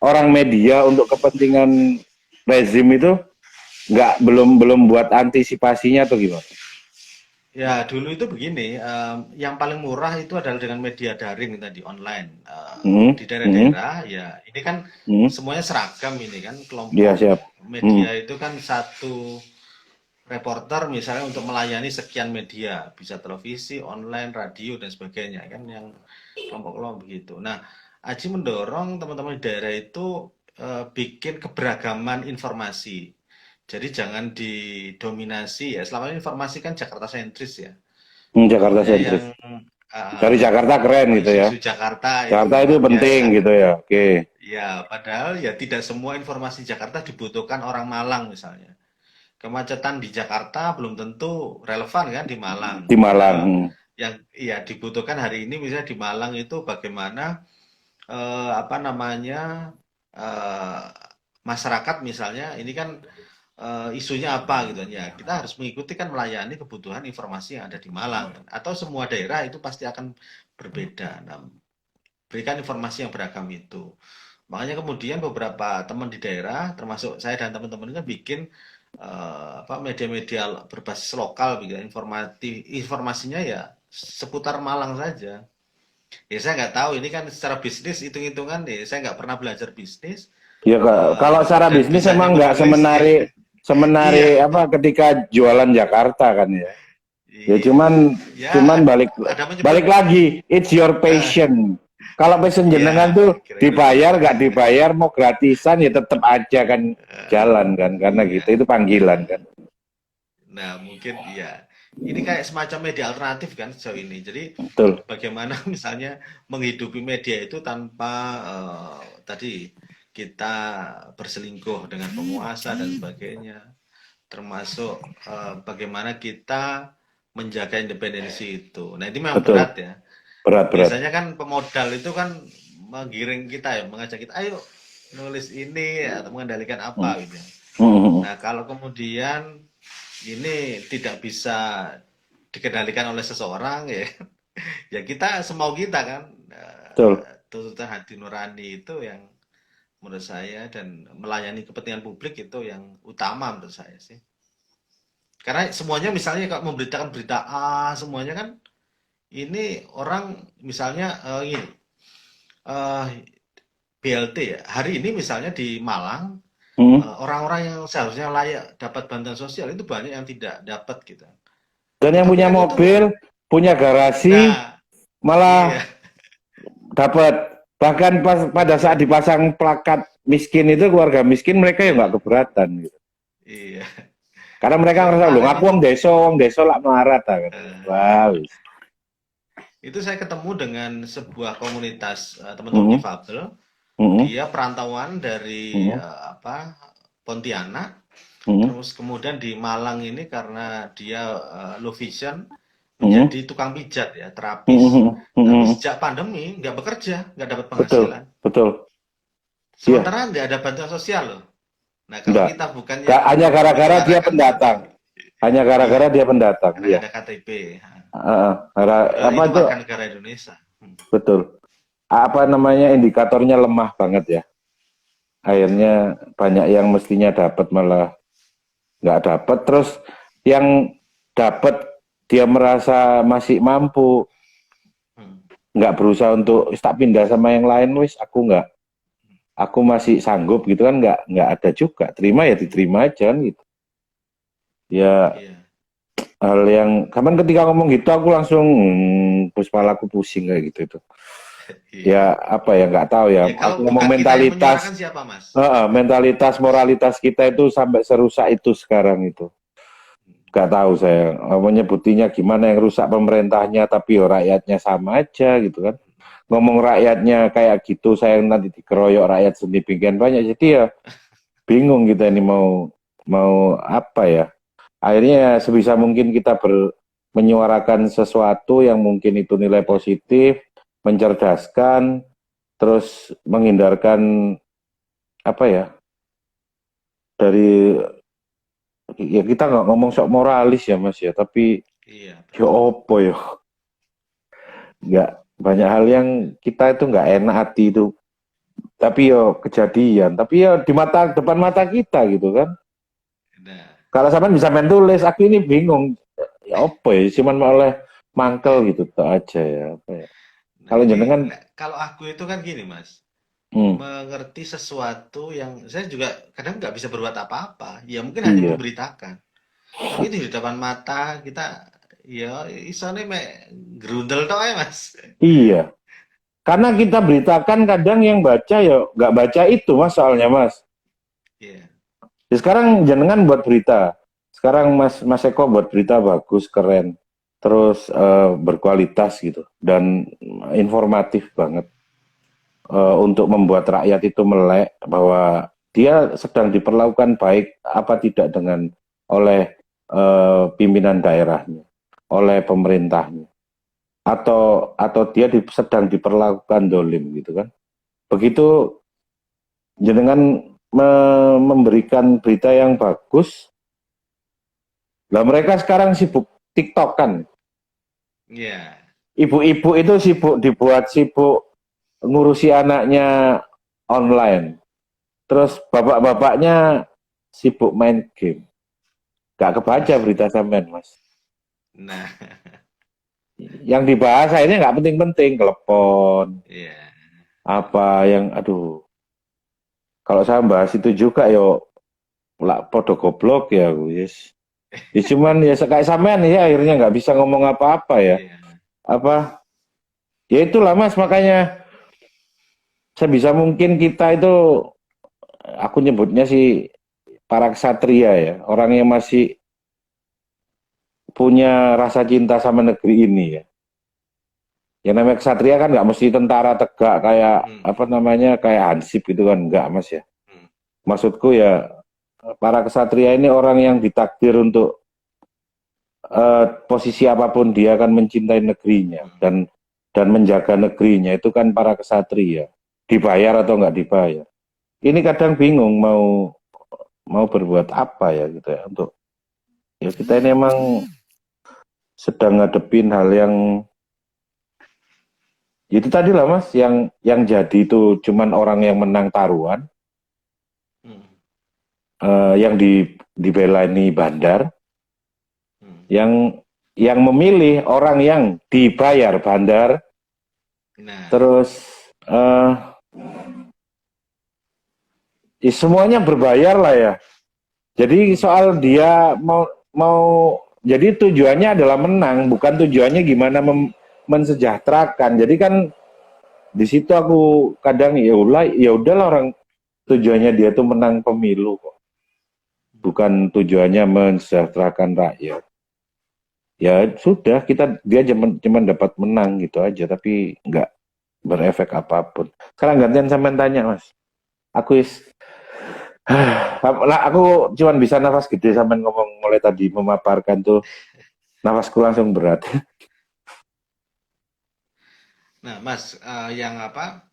orang media untuk kepentingan rezim itu belum buat antisipasinya atau gimana? Ya, dulu itu begini, yang paling murah itu adalah dengan media daring tadi online. Hmm, Di hmm, daerah-daerah, ya ini kan hmm. semuanya seragam ini kan, Iya kelompok siap. Hmm, media itu kan satu reporter misalnya untuk melayani sekian media, bisa televisi, online, radio dan sebagainya kan yang kelompok-kelompok begitu. Nah, Aji mendorong teman-teman di daerah itu bikin keberagaman informasi. Jadi jangan didominasi ya. Selama ini informasi kan Jakarta sentris ya. Jakarta Pokoknya yang sentris. Dari Jakarta keren gitu ya. isu-isu Jakarta itu Jakarta itu luar penting biasa. gitu ya. Oke. Ya, padahal ya tidak semua informasi Jakarta dibutuhkan orang Malang misalnya. Kemacetan di Jakarta belum tentu relevan kan di Malang. Di Malang. Padahal yang ya dibutuhkan hari ini misalnya di Malang itu bagaimana apa namanya eh, masyarakat misalnya ini kan isunya apa gitu ya. Kita harus mengikuti kan melayani kebutuhan informasi yang ada di Malang kan. Atau semua daerah itu pasti akan berbeda. Nah, berikan informasi yang beragam itu. Makanya kemudian beberapa teman di daerah, termasuk saya dan teman-teman kan bikin apa media-media berbasis lokal, bikin informasinya ya seputar Malang saja. Ya saya nggak tahu, ini kan secara bisnis hitung-hitungan deh, saya nggak pernah belajar bisnis Ya kalau secara dan bisnis bisanya emang nggak menulis ya. semenarik Iya, semenarik apa ketika jualan Jakarta kan ya. Ya iya. cuman Ya cuman balik ada menyebut balik lagi, it's your passion. Kalau passion jenengan ya tuh kira-kira dibayar begitu. nggak dibayar mau gratisan ya tetap aja kan jalan kan karena Iya, gitu itu panggilan kan. nah mungkin iya. Ini kayak semacam media alternatif kan sejauh ini. Jadi Betul. bagaimana misalnya menghidupi media itu tanpa tadi kita berselingkuh dengan penguasa dan sebagainya, termasuk bagaimana kita menjaga independensi itu. Nah, ini memang Betul. berat ya. Berat-berat. Biasanya kan pemodal itu kan menggiring kita ya, mengajak kita, ayo nulis ini ya, atau mengendalikan Hmm. apa gitu ya. Hmm. Nah, kalau kemudian ini tidak bisa dikendalikan oleh seseorang ya, ya kita semau kita kan. Betul. Tuntutan hati nurani itu yang menurut saya dan melayani kepentingan publik itu yang utama menurut saya sih. Karena semuanya misalnya kalau memberitakan berita A semuanya kan ini orang misalnya ini eh, BLT ya. Hari ini misalnya di Malang Hmm. orang-orang yang seharusnya layak dapat bantuan sosial itu banyak yang tidak dapat gitu. Dan yang Tapi punya kan itu mobil, punya garasi nah iya malah dapat. Bahkan pada saat dipasang plakat miskin itu keluarga miskin mereka ya nggak keberatan gitu. iya. Karena mereka Kayak ngerasa loh, kemarin aku itu wong deso lah melarat kan. Wow. itu saya ketemu dengan sebuah komunitas teman-teman Mm-mm. difabel. Mm-mm. Dia perantauan dari Mm-mm. apa Pontianak. Mm-mm. Terus kemudian di Malang ini karena dia low vision Mm-mm. menjadi tukang pijat ya, terapis. Mm-mm. Tapi Mm-mm. sejak pandemi nggak bekerja, nggak dapat Betul, penghasilan. betul. Iya, Sementara nggak ada bantuan sosial loh. Nah kalau enggak. kita bukan yang Hanya gara-gara dia menyuarakan pendatang. ini, Hanya gara-gara iya, dia pendatang. karena Iya. nggak ada KTP. Padahal Apa ini itu? warga negara Indonesia. Betul. Apa namanya indikatornya lemah banget ya. Akhirnya banyak yang mestinya dapat malah nggak dapat. Terus yang dapat dia merasa masih mampu, Hmm. nggak berusaha untuk tak pindah sama yang lain, wis aku masih sanggup gitu kan nggak ada juga. Terima ya diterima aja kan gitu. Ya Iya, hal yang kapan ketika ngomong gitu aku langsung kepalaku pusing kayak gitu itu. iya. Ya apa ya nggak tahu ya. Ya kalau Aku ngomong bukan kita yang menyuarakan mentalitas, siapa Mas? mentalitas moralitas kita itu sampai serusak itu sekarang itu. Nggak tahu saya menyebutinya gimana yang rusak pemerintahnya tapi ya rakyatnya sama aja gitu kan. Ngomong rakyatnya kayak gitu saya nanti dikeroyok rakyat sedemikian banyak jadi ya bingung kita ini mau mau apa ya. Akhirnya ya sebisa mungkin kita menyuarakan sesuatu yang mungkin itu nilai positif, mencerdaskan, terus menghindarkan apa ya dari ya kita nggak ngomong sok moralis ya Mas ya, tapi Iya, ya betul. opo ya nggak banyak hal yang kita itu nggak enak hati itu, tapi yo kejadian, tapi ya di mata depan mata kita gitu kan. Nah, Kalau sampean bisa main tulis, aku ini bingung. Ya apa ya, cuman oleh mangkel gitu tak aja ya. Apa ya. nah Kalau ini jenengan, kalau aku itu kan gini Mas, hmm, mengerti sesuatu yang saya juga kadang nggak bisa berbuat apa-apa, ya mungkin hanya iya, memberitakan. Tapi itu di depan mata kita, ya isone mek gerundel tok ae Mas. iya. Karena kita beritakan kadang yang baca ya nggak baca itu mas soalnya mas. Iya, Ya, sekarang jenengan buat berita. Sekarang Mas Eko buat berita bagus, keren, terus berkualitas gitu dan informatif banget untuk membuat rakyat itu melek bahwa dia sedang diperlakukan baik apa tidak dengan oleh pimpinan daerahnya, oleh pemerintahnya, atau dia sedang diperlakukan dolim gitu kan. Begitu jenengan memberikan berita yang bagus. Lah mereka sekarang sibuk TikTok kan. iya, Ibu-ibu itu sibuk ngurusi anaknya online. Terus bapak-bapaknya sibuk main game. Gak kebaca berita sampean, Mas. nah, Yang dibahas akhirnya nggak penting-penting, telepon, iya, apa yang, aduh. Kalau saya bahas itu juga, yo, lah podo goblok ya, yes. Ya cuman ya kayak sampean ya akhirnya nggak bisa ngomong apa-apa ya. iya, Apa? Ya itulah Mas, makanya sebisa mungkin kita itu, aku nyebutnya sih para ksatria ya, orang yang masih punya rasa cinta sama negeri ini ya. Yang namanya ksatria kan nggak mesti tentara tegak kayak hmm, apa namanya kayak Hansip gitu kan, nggak Mas ya. hmm, Maksudku ya para ksatria ini orang yang ditakdir untuk posisi apapun dia akan mencintai negerinya hmm. dan menjaga negerinya itu kan para ksatria. Dibayar atau nggak dibayar. Ini kadang bingung mau berbuat apa ya gitu ya untuk ya kita ini emang sedang ngadepin hal yang itu tadi lah mas yang jadi itu cuman orang yang menang taruhan Hmm, yang dibelani bandar hmm. yang memilih orang yang dibayar bandar Nah, terus eh, ya semuanya berbayar lah ya jadi hmm, soal dia mau jadi tujuannya adalah menang bukan tujuannya gimana mensejahterakan jadi kan di situ aku kadang ya udahlah orang tujuannya dia tuh menang pemilu kok bukan tujuannya mensejahterakan rakyat ya sudah dia cuma dapat menang gitu aja tapi nggak berefek apapun sekarang gantian sampean tanya mas aku lah aku cuma bisa nafas gede sampean ngomong mulai tadi memaparkan tuh nafasku langsung berat. nah Mas, yang apa?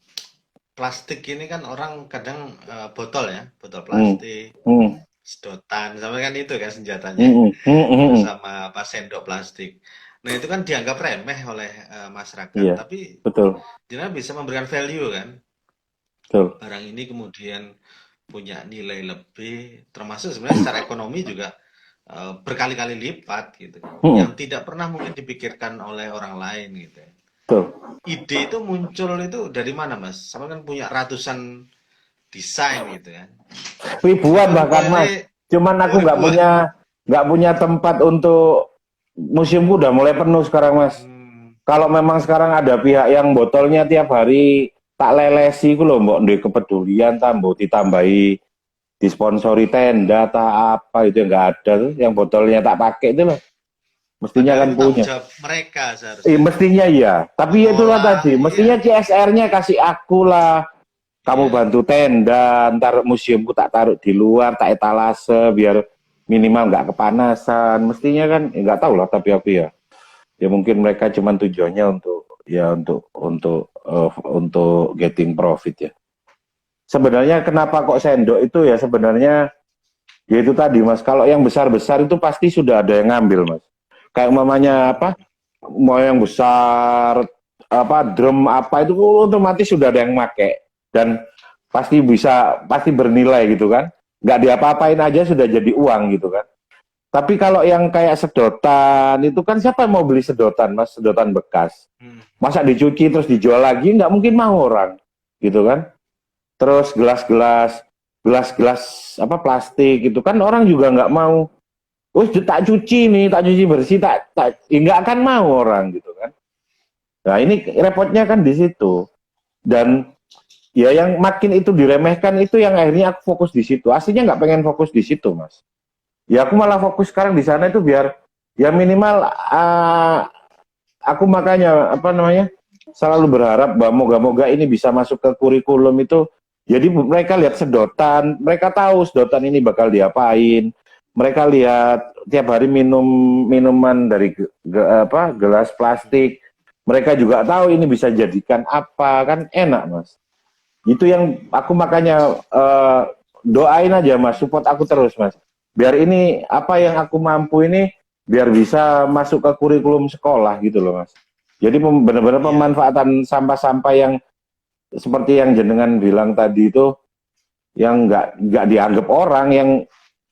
Plastik ini kan orang kadang botol ya, botol Hmm, plastik, hmm, sedotan, sama kan itu kan senjatanya. hmm, hmm, hmm, Terus hmm. sama apa sendok plastik. Nah itu kan dianggap remeh oleh masyarakat, Iya tapi betul jangan bisa memberikan value kan. betul. Barang ini kemudian punya nilai lebih, termasuk sebenarnya secara ekonomi juga berkali-kali lipat gitu kan. Hmm, Yang tidak pernah mungkin dipikirkan oleh orang lain gitu ya. betul. Ide itu muncul itu dari mana Mas? Sama kan punya ratusan desain gitu kan. Ribuan Itu bahkan mas. rupanya Cuman aku ribuan. nggak punya tempat untuk museumku udah mulai penuh sekarang mas. Hmm, Kalau memang sekarang ada pihak yang botolnya tiap hari tak lelesi ku loh mbok ndek kepedulian tambah ditambahi disponsori tenda tak apa itu nggak ada tuh yang botolnya tak pakai itu loh mestinya padahal kan itu tanggung punya jawab mereka seharusnya. mestinya iya tapi ya itulah Mengolah, tadi iya, mestinya CSR-nya kasih aku lah kamu iya. bantu tenda ntar museumku tak taruh di luar tak etalase biar minimal nggak kepanasan mestinya kan nggak tahu lah tapi aku ya mungkin mereka cuma tujuannya untuk getting profit ya sebenarnya kenapa kok sendok itu ya sebenarnya ya itu tadi mas kalau yang besar-besar itu pasti sudah ada yang ngambil mas kayak umpamanya apa mau yang besar drum apa itu otomatis sudah ada yang make dan pasti bernilai gitu kan. Nggak diapa-apain aja sudah jadi uang gitu kan. Tapi kalau yang kayak sedotan itu kan siapa yang mau beli sedotan, Mas? Sedotan bekas. Hmm. Masa dicuci terus dijual lagi nggak mungkin mau orang gitu kan. Terus gelas-gelas apa plastik itu kan orang juga nggak mau. Oh, tak cuci nih, tak cuci bersih, nggak akan mau orang gitu kan. Nah ini repotnya kan di situ. Dan ya yang makin itu diremehkan itu yang akhirnya aku fokus di situ. Aslinya nggak pengen fokus di situ, Mas. Ya aku malah fokus sekarang di sana itu biar ya minimal aku makanya apa namanya selalu berharap bahwa moga-moga ini bisa masuk ke kurikulum itu. Jadi mereka lihat sedotan, mereka tahu sedotan ini bakal diapain. Mereka lihat tiap hari minum minuman dari gelas plastik. Mereka juga tahu ini bisa jadikan apa, kan enak, Mas. Itu yang aku makanya doain aja, Mas, support aku terus, Mas. Biar ini apa yang aku mampu ini biar bisa masuk ke kurikulum sekolah gitu loh, Mas. Jadi benar-benar pemanfaatan sampah-sampah yang seperti yang jenengan bilang tadi itu yang nggak dianggap orang yang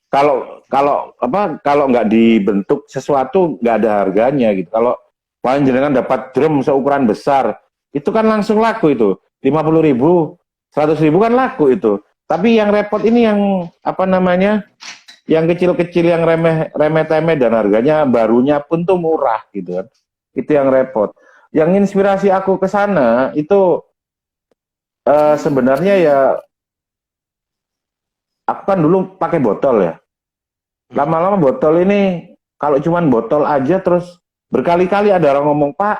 kalau nggak dibentuk sesuatu nggak ada harganya gitu. Kalau paling jenengan dapat drum seukuran besar itu kan langsung laku itu 50.000, 100.000 kan laku itu. Tapi yang repot ini yang apa namanya yang kecil-kecil yang remeh-temeh dan harganya barunya pun tuh murah gitu kan. Itu yang repot. Yang inspirasi aku ke sana itu sebenarnya ya aku kan dulu pakai botol ya. Lama-lama botol ini kalau cuman botol aja terus berkali-kali ada orang ngomong, Pak,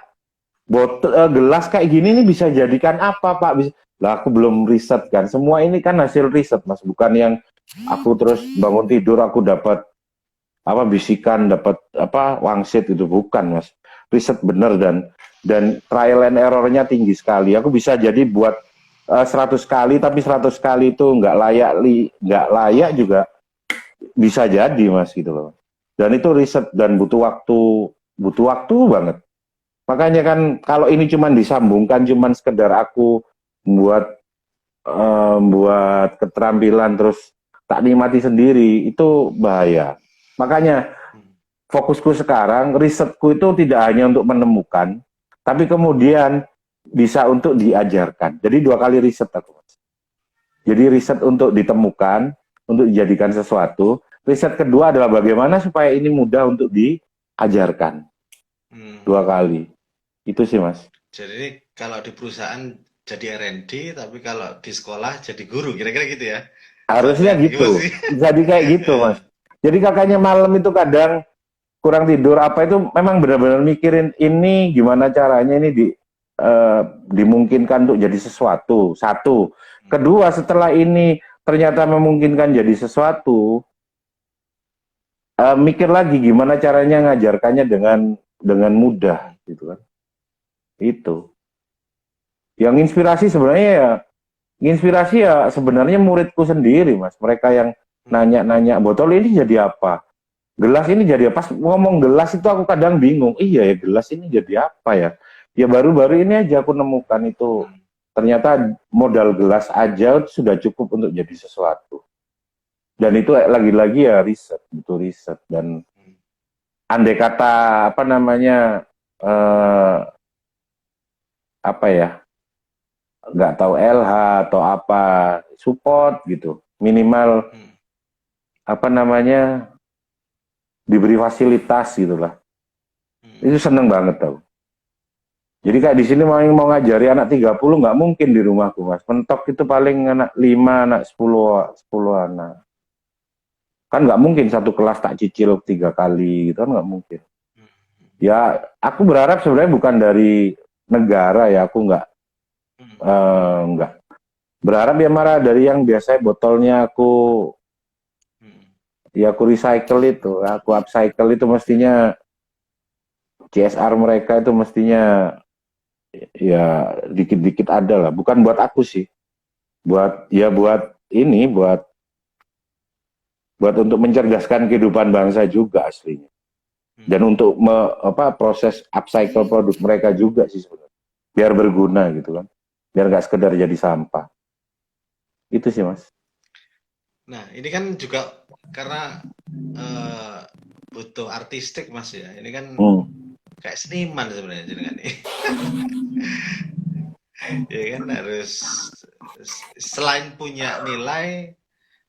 botol gelas kayak gini nih bisa jadikan apa, Pak? Bisa. Lah aku belum riset kan. Semua ini kan hasil riset, Mas. Bukan yang aku terus bangun tidur aku dapat apa bisikan, dapat apa wangsit itu bukan, Mas. Riset bener dan trial and errornya tinggi sekali. Aku bisa jadi buat 100 kali tapi 100 kali itu nggak layak juga bisa jadi, Mas, gitu loh. Dan itu riset dan butuh waktu banget. Makanya kan kalau ini cuman disambungkan cuman sekedar aku buat keterampilan terus tak nikmati sendiri itu bahaya. Makanya fokusku sekarang risetku itu tidak hanya untuk menemukan tapi kemudian bisa untuk diajarkan. Jadi 2 kali riset aku, Mas. Jadi riset untuk ditemukan, untuk dijadikan sesuatu. Riset kedua adalah bagaimana supaya ini mudah untuk diajarkan. 2 kali. Itu sih, Mas. Jadi kalau di perusahaan jadi R&D, tapi kalau di sekolah jadi guru, kira-kira gitu ya? Harusnya gitu. Jadi kayak gitu, Mas. Jadi kakaknya malam itu kadang kurang tidur apa itu memang benar-benar mikirin ini gimana caranya ini dimungkinkan untuk jadi sesuatu. Satu. Kedua, setelah ini ternyata memungkinkan jadi sesuatu, mikir lagi gimana caranya ngajarkannya dengan mudah gitu kan. Itu. Yang inspirasi ya sebenarnya muridku sendiri, Mas. Mereka yang nanya-nanya botol ini jadi apa? Gelas ini jadi apa? Pas ngomong gelas itu aku kadang bingung. Iya ya, gelas ini jadi apa ya? Ya baru-baru ini aja aku nemukan itu. Ternyata modal gelas aja sudah cukup untuk jadi sesuatu. Dan itu lagi-lagi ya riset, butuh riset. Dan andai kata apa namanya apa ya, nggak tahu LH atau apa support gitu, minimal apa namanya diberi fasilitas gitulah. Itu seneng banget tau. Jadi kayak di sini mau ngajari anak 30 nggak mungkin di rumahku, Mas. Mentok itu paling anak 5, anak 10 anak. Kan nggak mungkin satu kelas tak cicil 3 kali gitu kan nggak mungkin. Ya aku berharap sebenarnya bukan dari negara ya, aku nggak berharap ya marah dari yang biasanya botolnya aku recycle itu, aku upcycle itu mestinya CSR mereka itu mestinya ya dikit-dikit ada lah, bukan buat aku sih, buat untuk mencerdaskan kehidupan bangsa juga aslinya, dan untuk proses upcycle produk mereka juga sih sebenarnya. biar berguna gitu kan, biar nggak sekedar jadi sampah. Itu sih mas. Nah, ini kan juga karena eh, butuh artistik Mas ya. Ini kan Hmm. kayak seniman sebenarnya jenengan nih. Ya kan harus selain punya nilai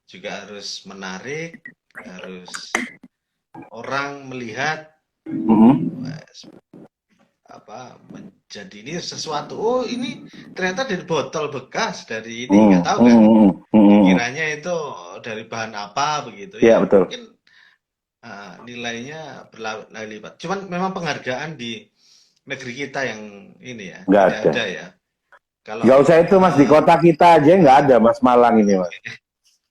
juga harus menarik, harus orang melihat Mm-mm. wah, apa menjadi ini sesuatu. Oh, ini ternyata dari botol bekas dari ini nggak Hmm. tahu kan? Hmm. Hmm. Dikiranya itu dari bahan apa begitu Ya ya. betul. Mungkin nilainya berkali lipat. Cuman memang penghargaan di negeri kita yang ini ya Nggak tidak ada. ada ya. Kalau Nggak usah itu mas, di kota kita aja nggak ada mas Malang ini mas.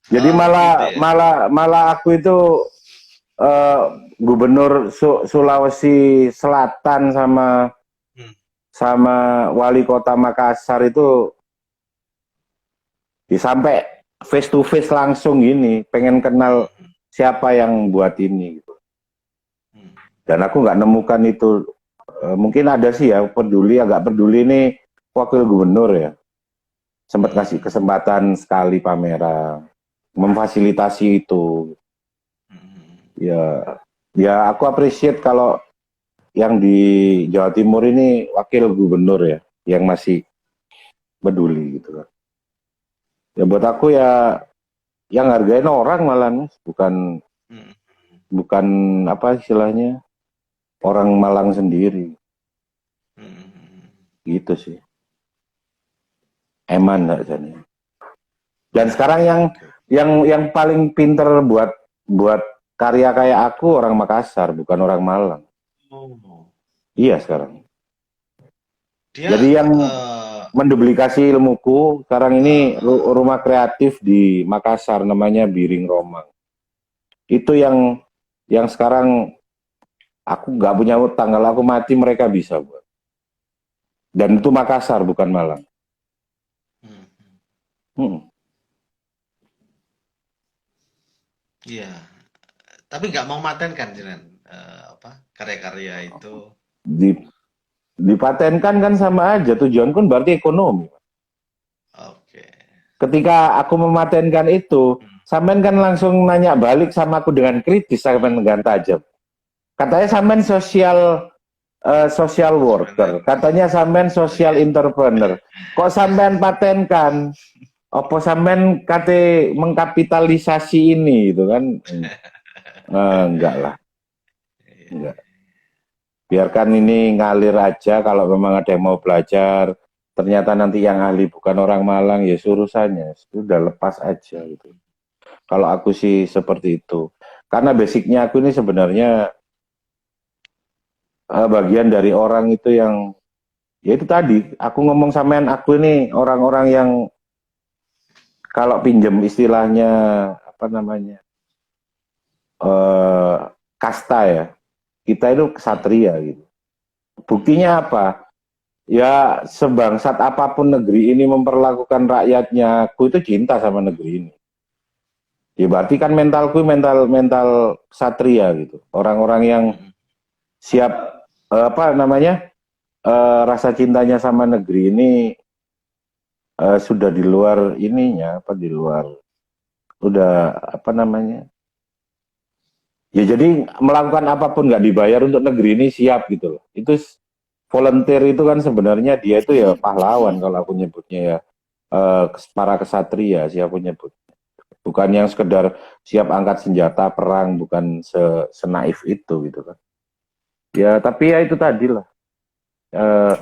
Jadi oh gitu malah ya. malah malah aku itu eh, Gubernur Sulawesi Selatan sama Hmm, sama wali kota Makassar itu sampai face to face langsung gini, pengen kenal hmm, siapa yang buat ini gitu. hmm, Dan aku nggak nemukan itu. Mungkin ada sih ya peduli, agak peduli ini wakil gubernur ya. Sempat kasih hmm, kesempatan sekali pameran, memfasilitasi itu. hmm, Ya, ya aku appreciate kalau yang di Jawa Timur ini wakil gubernur ya, yang masih peduli gitu kan. Ya buat aku ya yang hargain orang malah Mas, bukan hmm, bukan apa istilahnya orang Malang sendiri hmm. gitu sih. Eman rasanya. Dan Ya, sekarang ya, yang oke. yang paling pinter buat buat karya kayak aku orang Makassar, bukan orang Malang. Oh, Iya sekarang. dia Jadi yang eh, menduplikasi ilmuku sekarang ah, ini ah, rumah kreatif di Makassar namanya Biring Romang. Itu yang sekarang aku nggak punya utang, kalau aku mati mereka bisa buat. Dan itu Makassar bukan Malang. hmm. Hmm. Iya, tapi nggak mau maten kan jenengan apa karya-karya itu. Di, dipatenkan kan sama aja, tujuan kan berarti ekonomi. Oke. Ketika aku mematenkan itu, Hmm, sampean kan langsung nanya balik sama aku dengan kritis, sampean dengan tajam. Katanya sampean social worker, sebenarnya. katanya sampean Iya. social entrepreneur. Kok sampean patenkan? Apa sampean kate mengkapitalisasi ini gitu kan? Enggak lah, Iya. enggak. Biarkan ini ngalir aja, kalau memang ada yang mau belajar, ternyata nanti yang ahli bukan orang Malang, ya urusannya. Sudah lepas aja gitu. Kalau aku sih seperti itu. Karena basicnya aku ini sebenarnya bagian dari orang itu yang, ya itu tadi, aku ngomong sampean aku ini orang-orang yang kalau pinjem istilahnya, apa namanya, eh, kasta ya, kita itu Hmm, kesatria gitu. Buktinya apa? Ya sebangsat apapun negeri ini memperlakukan rakyatnya, aku itu cinta sama negeri ini. Ya berarti kan mentalku mental mental satria gitu. Orang-orang yang hmm, siap apa namanya rasa cintanya sama negeri ini sudah di luar ininya apa di luar udah apa namanya ya jadi melakukan apapun nggak dibayar untuk negeri ini siap gitu loh. Itu volunteer itu kan sebenarnya dia itu ya pahlawan kalau aku nyebutnya ya para kesatria sih aku nyebut. Bukan yang sekedar siap angkat senjata perang, bukan senaif itu gitu kan. Ya tapi ya itu tadi lah. Eh,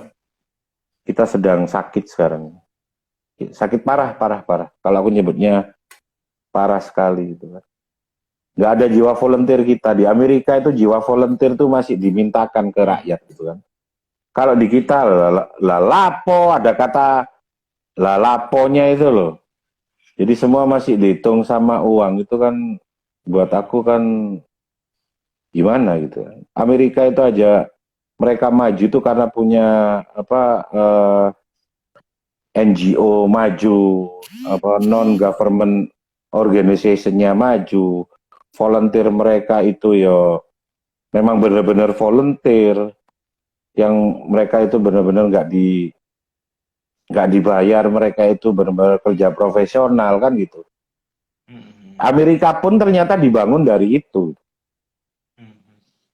kita sedang sakit sekarang. Sakit parah, parah, parah. Kalau aku nyebutnya parah sekali gitu kan. Nggak ada jiwa volunteer kita. Di Amerika itu jiwa volunteer tuh masih dimintakan ke hmm, rakyat gitu kan. Kalau di kita lapo, ada kata laponya itu loh. Jadi semua masih dihitung sama uang itu kan buat aku kan gimana gitu. Amerika itu aja mereka maju tuh karena punya apa NGO maju, apa non government organization-nya maju, volunteer mereka itu ya memang benar-benar volunteer, yang mereka itu benar-benar nggak di nggak dibayar, mereka itu benar-benar kerja profesional kan gitu. Hmm. Amerika pun ternyata dibangun dari itu. Hmm.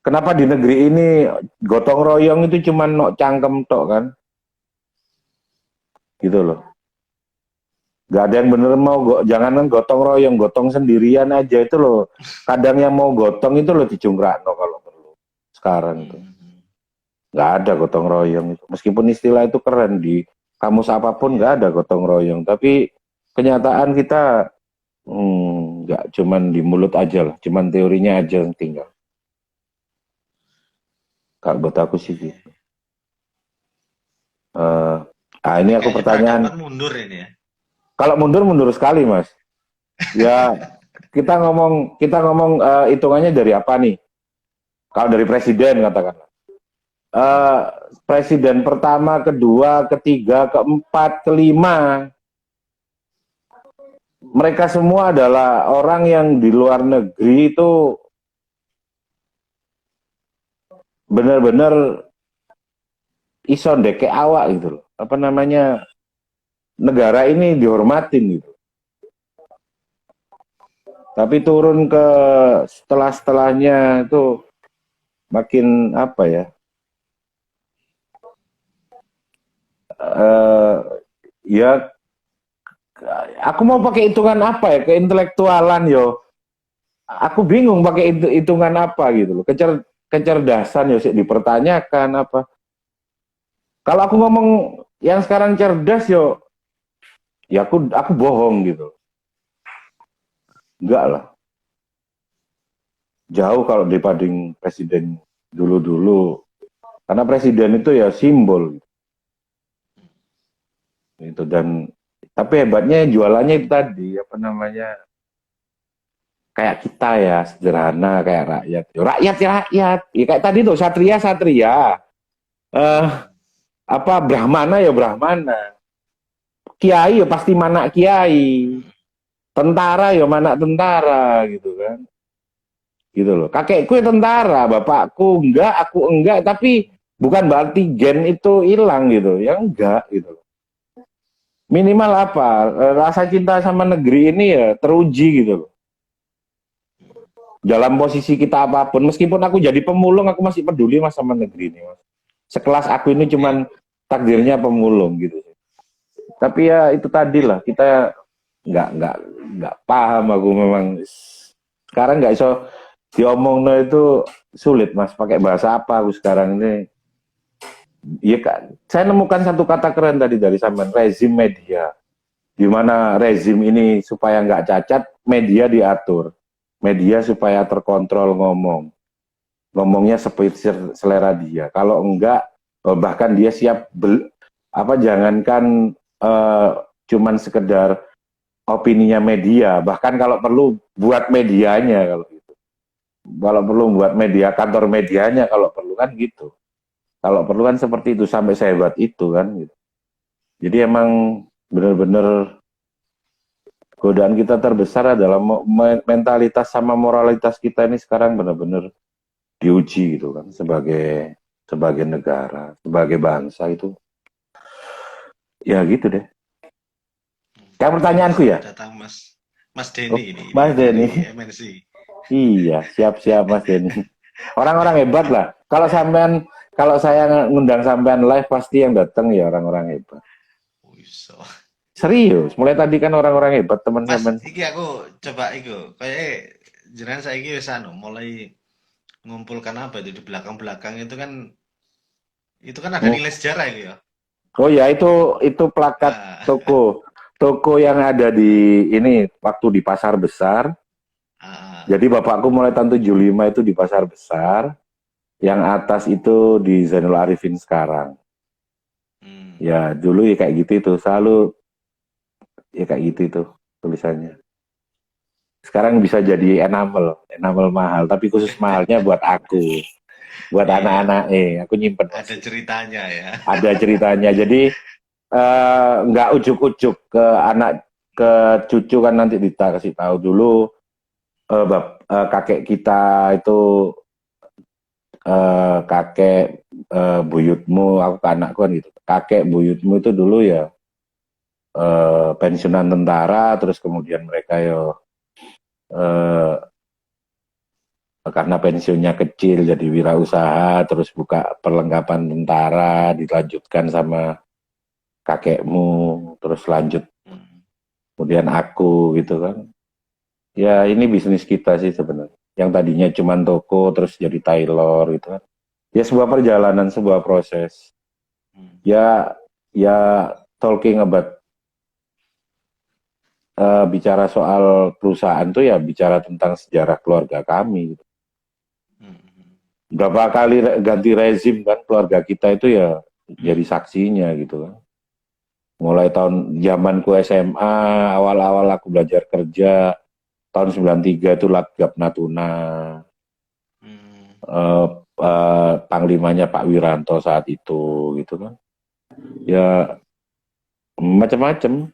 Kenapa di negeri ini gotong royong itu cuma nok cangkem tok kan, gitu loh. Gak ada yang bener mau, jangan gotong royong, gotong sendirian aja itu loh. Kadang yang mau gotong itu loh dicungkrak no kalau perlu. Sekarang itu Hmm. nggak ada gotong royong itu. Meskipun istilah itu keren di kamus apapun Iya. nggak ada gotong royong. Tapi kenyataan kita nggak cuman di mulut aja lah, cuman teorinya aja yang tinggal. Kalau buat aku sih gitu. Eh, ini Ini aku kayaknya pertanyaan. peradaban mundur ini ya. Kalau mundur sekali mas. Ya kita ngomong hitungannya dari apa nih? Kalau dari presiden katakanlah. Hmm. Eh, Presiden pertama, kedua, ketiga, keempat, kelima, mereka semua adalah orang yang di luar negeri itu benar-benar iso ndeke awak gitu loh. Apa namanya? Negara ini dihormatin gitu. Tapi turun ke setelah-setelahnya itu makin apa ya? Eh ya aku mau pakai hitungan apa ya? Keintelektualan yo. Aku bingung pakai hitungan apa gitu loh. Kecerdasan ya sih dipertanyakan apa. Kalau aku ngomong yang sekarang cerdas yo, ya aku bohong gitu. Enggak lah. Jauh kalau dibanding presiden dulu-dulu. Karena presiden itu ya simbol gitu. Dan tapi hebatnya jualannya itu tadi apa namanya? Kayak kita ya sederhana kayak rakyat. Rakyat ya rakyat. Ya, kayak tadi tuh satria satria. Eh Hmm. apa Brahmana ya Brahmana. Kiai ya pasti mana kiai. Tentara ya mana tentara gitu kan. Gitu loh. Kakekku ya tentara, bapakku enggak, aku enggak, tapi bukan berarti gen itu hilang gitu. Ya enggak gitu loh. Minimal apa? Rasa cinta sama negeri ini ya teruji gitu loh. Dalam posisi kita apapun, meskipun aku jadi pemulung, aku masih peduli mas sama negeri ini, mas. Sekelas aku ini Iya. cuman takdirnya pemulung gitu. Tapi ya itu tadi lah, kita nggak paham aku memang. Sekarang nggak iso diomong no itu sulit mas. Pakai bahasa apa aku sekarang ini? Iya kan. Saya nemukan satu kata keren tadi dari sampean, rezim media. Di mana rezim ini supaya nggak cacat, media diatur. Media supaya terkontrol ngomongnya seperti selera dia. Kalau enggak, bahkan dia siap apa jangankan cuman sekedar opininya media, bahkan kalau perlu buat medianya kalau gitu. Kalau perlu buat media kantor medianya kalau perlu kan gitu. Kalau perlu kan seperti itu sampai sehebat itu kan gitu. Jadi emang benar-benar godaan kita terbesar adalah mentalitas sama moralitas kita ini sekarang benar-benar diuji gitu kan sebagai sebagai negara, sebagai bangsa itu. Ya gitu deh. Kayak pertanyaanku ya. Selamat datang Mas Mas Oh, Denny ini Mas dari Denny. MNC. Iya, siap-siap Mas Denny. Orang-orang hebat lah. Kalau saya ngundang sampean live pasti yang datang ya orang-orang hebat. Wiso. Serius, mulai tadi kan orang-orang hebat teman Mas, sampean. iki aku coba iku. Kayak jenengan saiki wis anu mulai ngumpulkan apa itu di belakang-belakang itu kan ada Oh, nilai sejarah itu ya. oh ya itu plakat Ah, toko toko yang ada di ini waktu di pasar besar. ah, Jadi bapakku mulai tahun 75 itu di pasar besar, yang atas itu di Zainul Arifin sekarang. hmm. Ya dulu ya kayak gitu itu, selalu ya kayak gitu itu tulisannya. Sekarang bisa jadi enamel, enamel mahal, tapi khusus mahalnya buat aku, buat Iya, anak-anak. Aku nyimpen ada masih. ceritanya ya. Ada ceritanya. Jadi nggak ujuk-ujuk ke anak ke cucu kan nanti kasih tahu dulu kakek kita itu kakek buyutmu, aku ke anakku kan gitu. Kakek buyutmu itu dulu ya pensiunan tentara, terus kemudian mereka eh, karena pensiunnya kecil jadi wirausaha, terus buka perlengkapan tentara, dilanjutkan sama kakekmu, terus lanjut Hmm. kemudian aku gitu kan. Ya ini bisnis kita sih sebenarnya. Yang tadinya cuma toko terus jadi tailor gitu kan. Ya sebuah perjalanan, sebuah proses. Hmm. Ya ya talking about bicara soal perusahaan tuh ya bicara tentang sejarah keluarga kami gitu. Hmm. Berapa kali ganti rezim kan keluarga kita itu ya jadi Hmm. saksinya gitu kan. Mulai tahun zamanku SMA, awal-awal aku belajar kerja, tahun 93 itu Latkap Natuna, Hmm. panglimanya Pak Wiranto saat itu gitu kan. Ya macam-macam.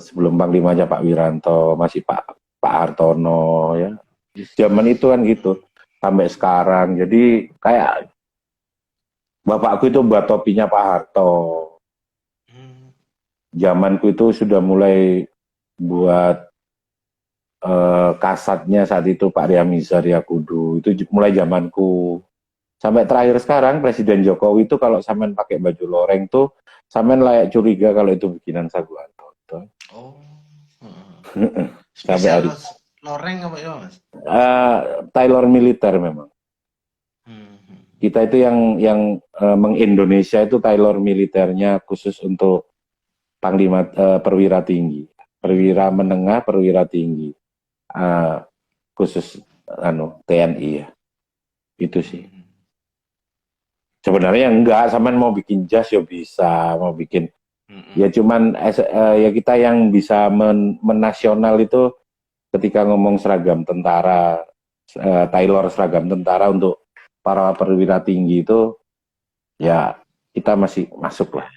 Sebelum panglimanya Pak Wiranto masih Pak Hartono ya. Zaman itu kan gitu sampai sekarang. Jadi kayak bapakku itu buat topinya Pak Harto. Hmm. Zamanku itu sudah mulai buat kasatnya saat itu Pak Riamizar Yakudu. Itu mulai zamanku. Sampai terakhir sekarang Presiden Jokowi itu kalau sampean pakai baju loreng tuh sampean layak curiga kalau itu bikinan Saguanto. Oh. Hmm. Sampai hari Loreng apa ya, Mas? Tailor militer memang. Hmm. Hmm. Kita itu yang mengindonesia itu tailor militernya khusus untuk panglima perwira tinggi, perwira menengah, perwira tinggi, uh, khusus TNI ya. Itu sih. Hmm. Sebenarnya enggak, sampean mau bikin jas ya bisa, mau bikin Hmm. ya cuman ya kita yang bisa menasional itu ketika ngomong seragam tentara, tailor seragam tentara untuk para perwira tinggi itu ya kita masih masuk lah.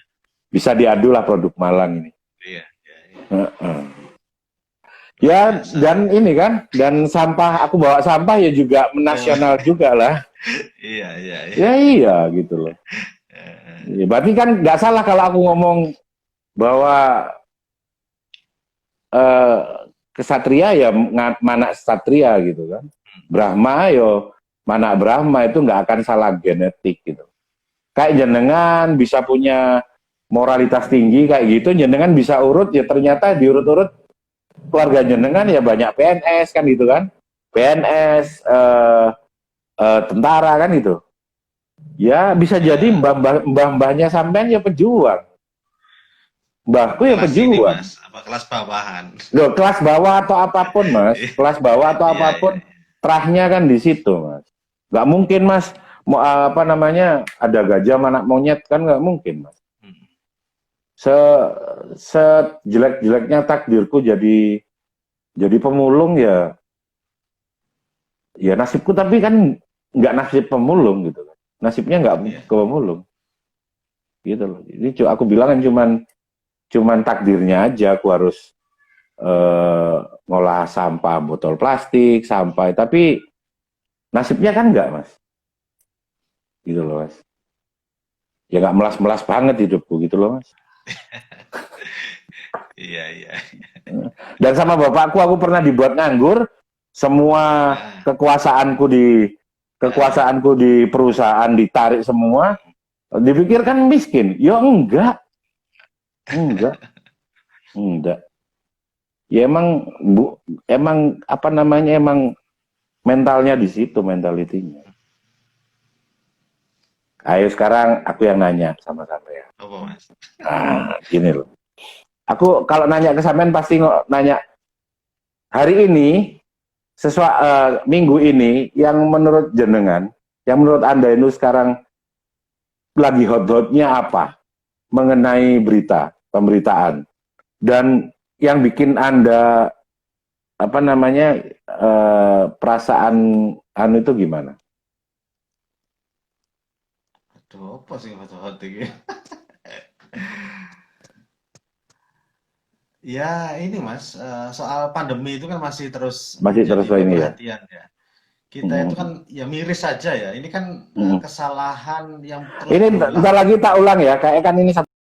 Bisa diadu lah produk Malang ini. Iya, iya, iya. Luar Ya biasa. dan ini kan, dan sampah aku bawa sampah ya juga Oh, menasional juga lah. iya, iya, iya. Ya iya gitu loh. Ya, berarti kan nggak salah kalau aku ngomong bahwa eh, kesatria ya mana satria gitu kan. Brahma yo mana Brahma itu nggak akan salah genetik gitu. Kayak jenengan bisa punya moralitas tinggi kayak gitu, jenengan bisa urut ya ternyata diurut-urut keluarga jenengan ya banyak PNS kan gitu kan. PNS tentara kan gitu. Ya bisa jadi Ya, mbah-mbahnya sampean ya pejuang. Mbahku ya kelas ini, pejuang. Mas, apa kelas bawahan? Loh, kelas bawah atau apapun, Mas. Kelas bawah atau Iya, iya, apapun, iya. terahnya kan di situ, Mas. Nggak mungkin, Mas, mau apa namanya, ada gajah anak monyet kan nggak mungkin, Mas. Hmm. Se sejelek-jeleknya takdirku jadi pemulung ya, ya nasibku tapi kan nggak nasib pemulung gitu kan. Nasibnya nggak Iya. ke pemulung gitu loh. Ini aku bilang kan cuman takdirnya aja aku harus eh, ngolah sampah botol plastik, sampai tapi nasibnya kan enggak, Mas. Gitu loh, Mas. Ya nggak melas-melas banget hidupku gitu loh, Mas. Iya, iya. Dan sama bapakku aku pernah dibuat nganggur, semua Ah, kekuasaanku ah. di perusahaan ditarik semua, dipikir kan miskin. Ya enggak, enggak. Ya emang apa namanya emang mentalnya di situ, mentalitinya. Ayo sekarang aku yang nanya sama sampean. Apa, Mas? Nah, gini loh. Aku kalau nanya ke sampean pasti nanya hari ini minggu ini yang menurut jenengan, yang menurut Anda itu sekarang lagi hot-hotnya apa mengenai pemberitaan dan yang bikin Anda apa namanya perasaan anu itu gimana? Aduh, apa sih hot-hot ini? Ya, ini Mas, soal pandemi itu kan masih terus Masih menjadi terus ini ya. pemerhatian ya. Kita itu kan Hmm. ya miris saja ya. Ini kan Hmm. kesalahan yang terus Ini berulang. ntar lagi tak ulang ya, kayak kan ini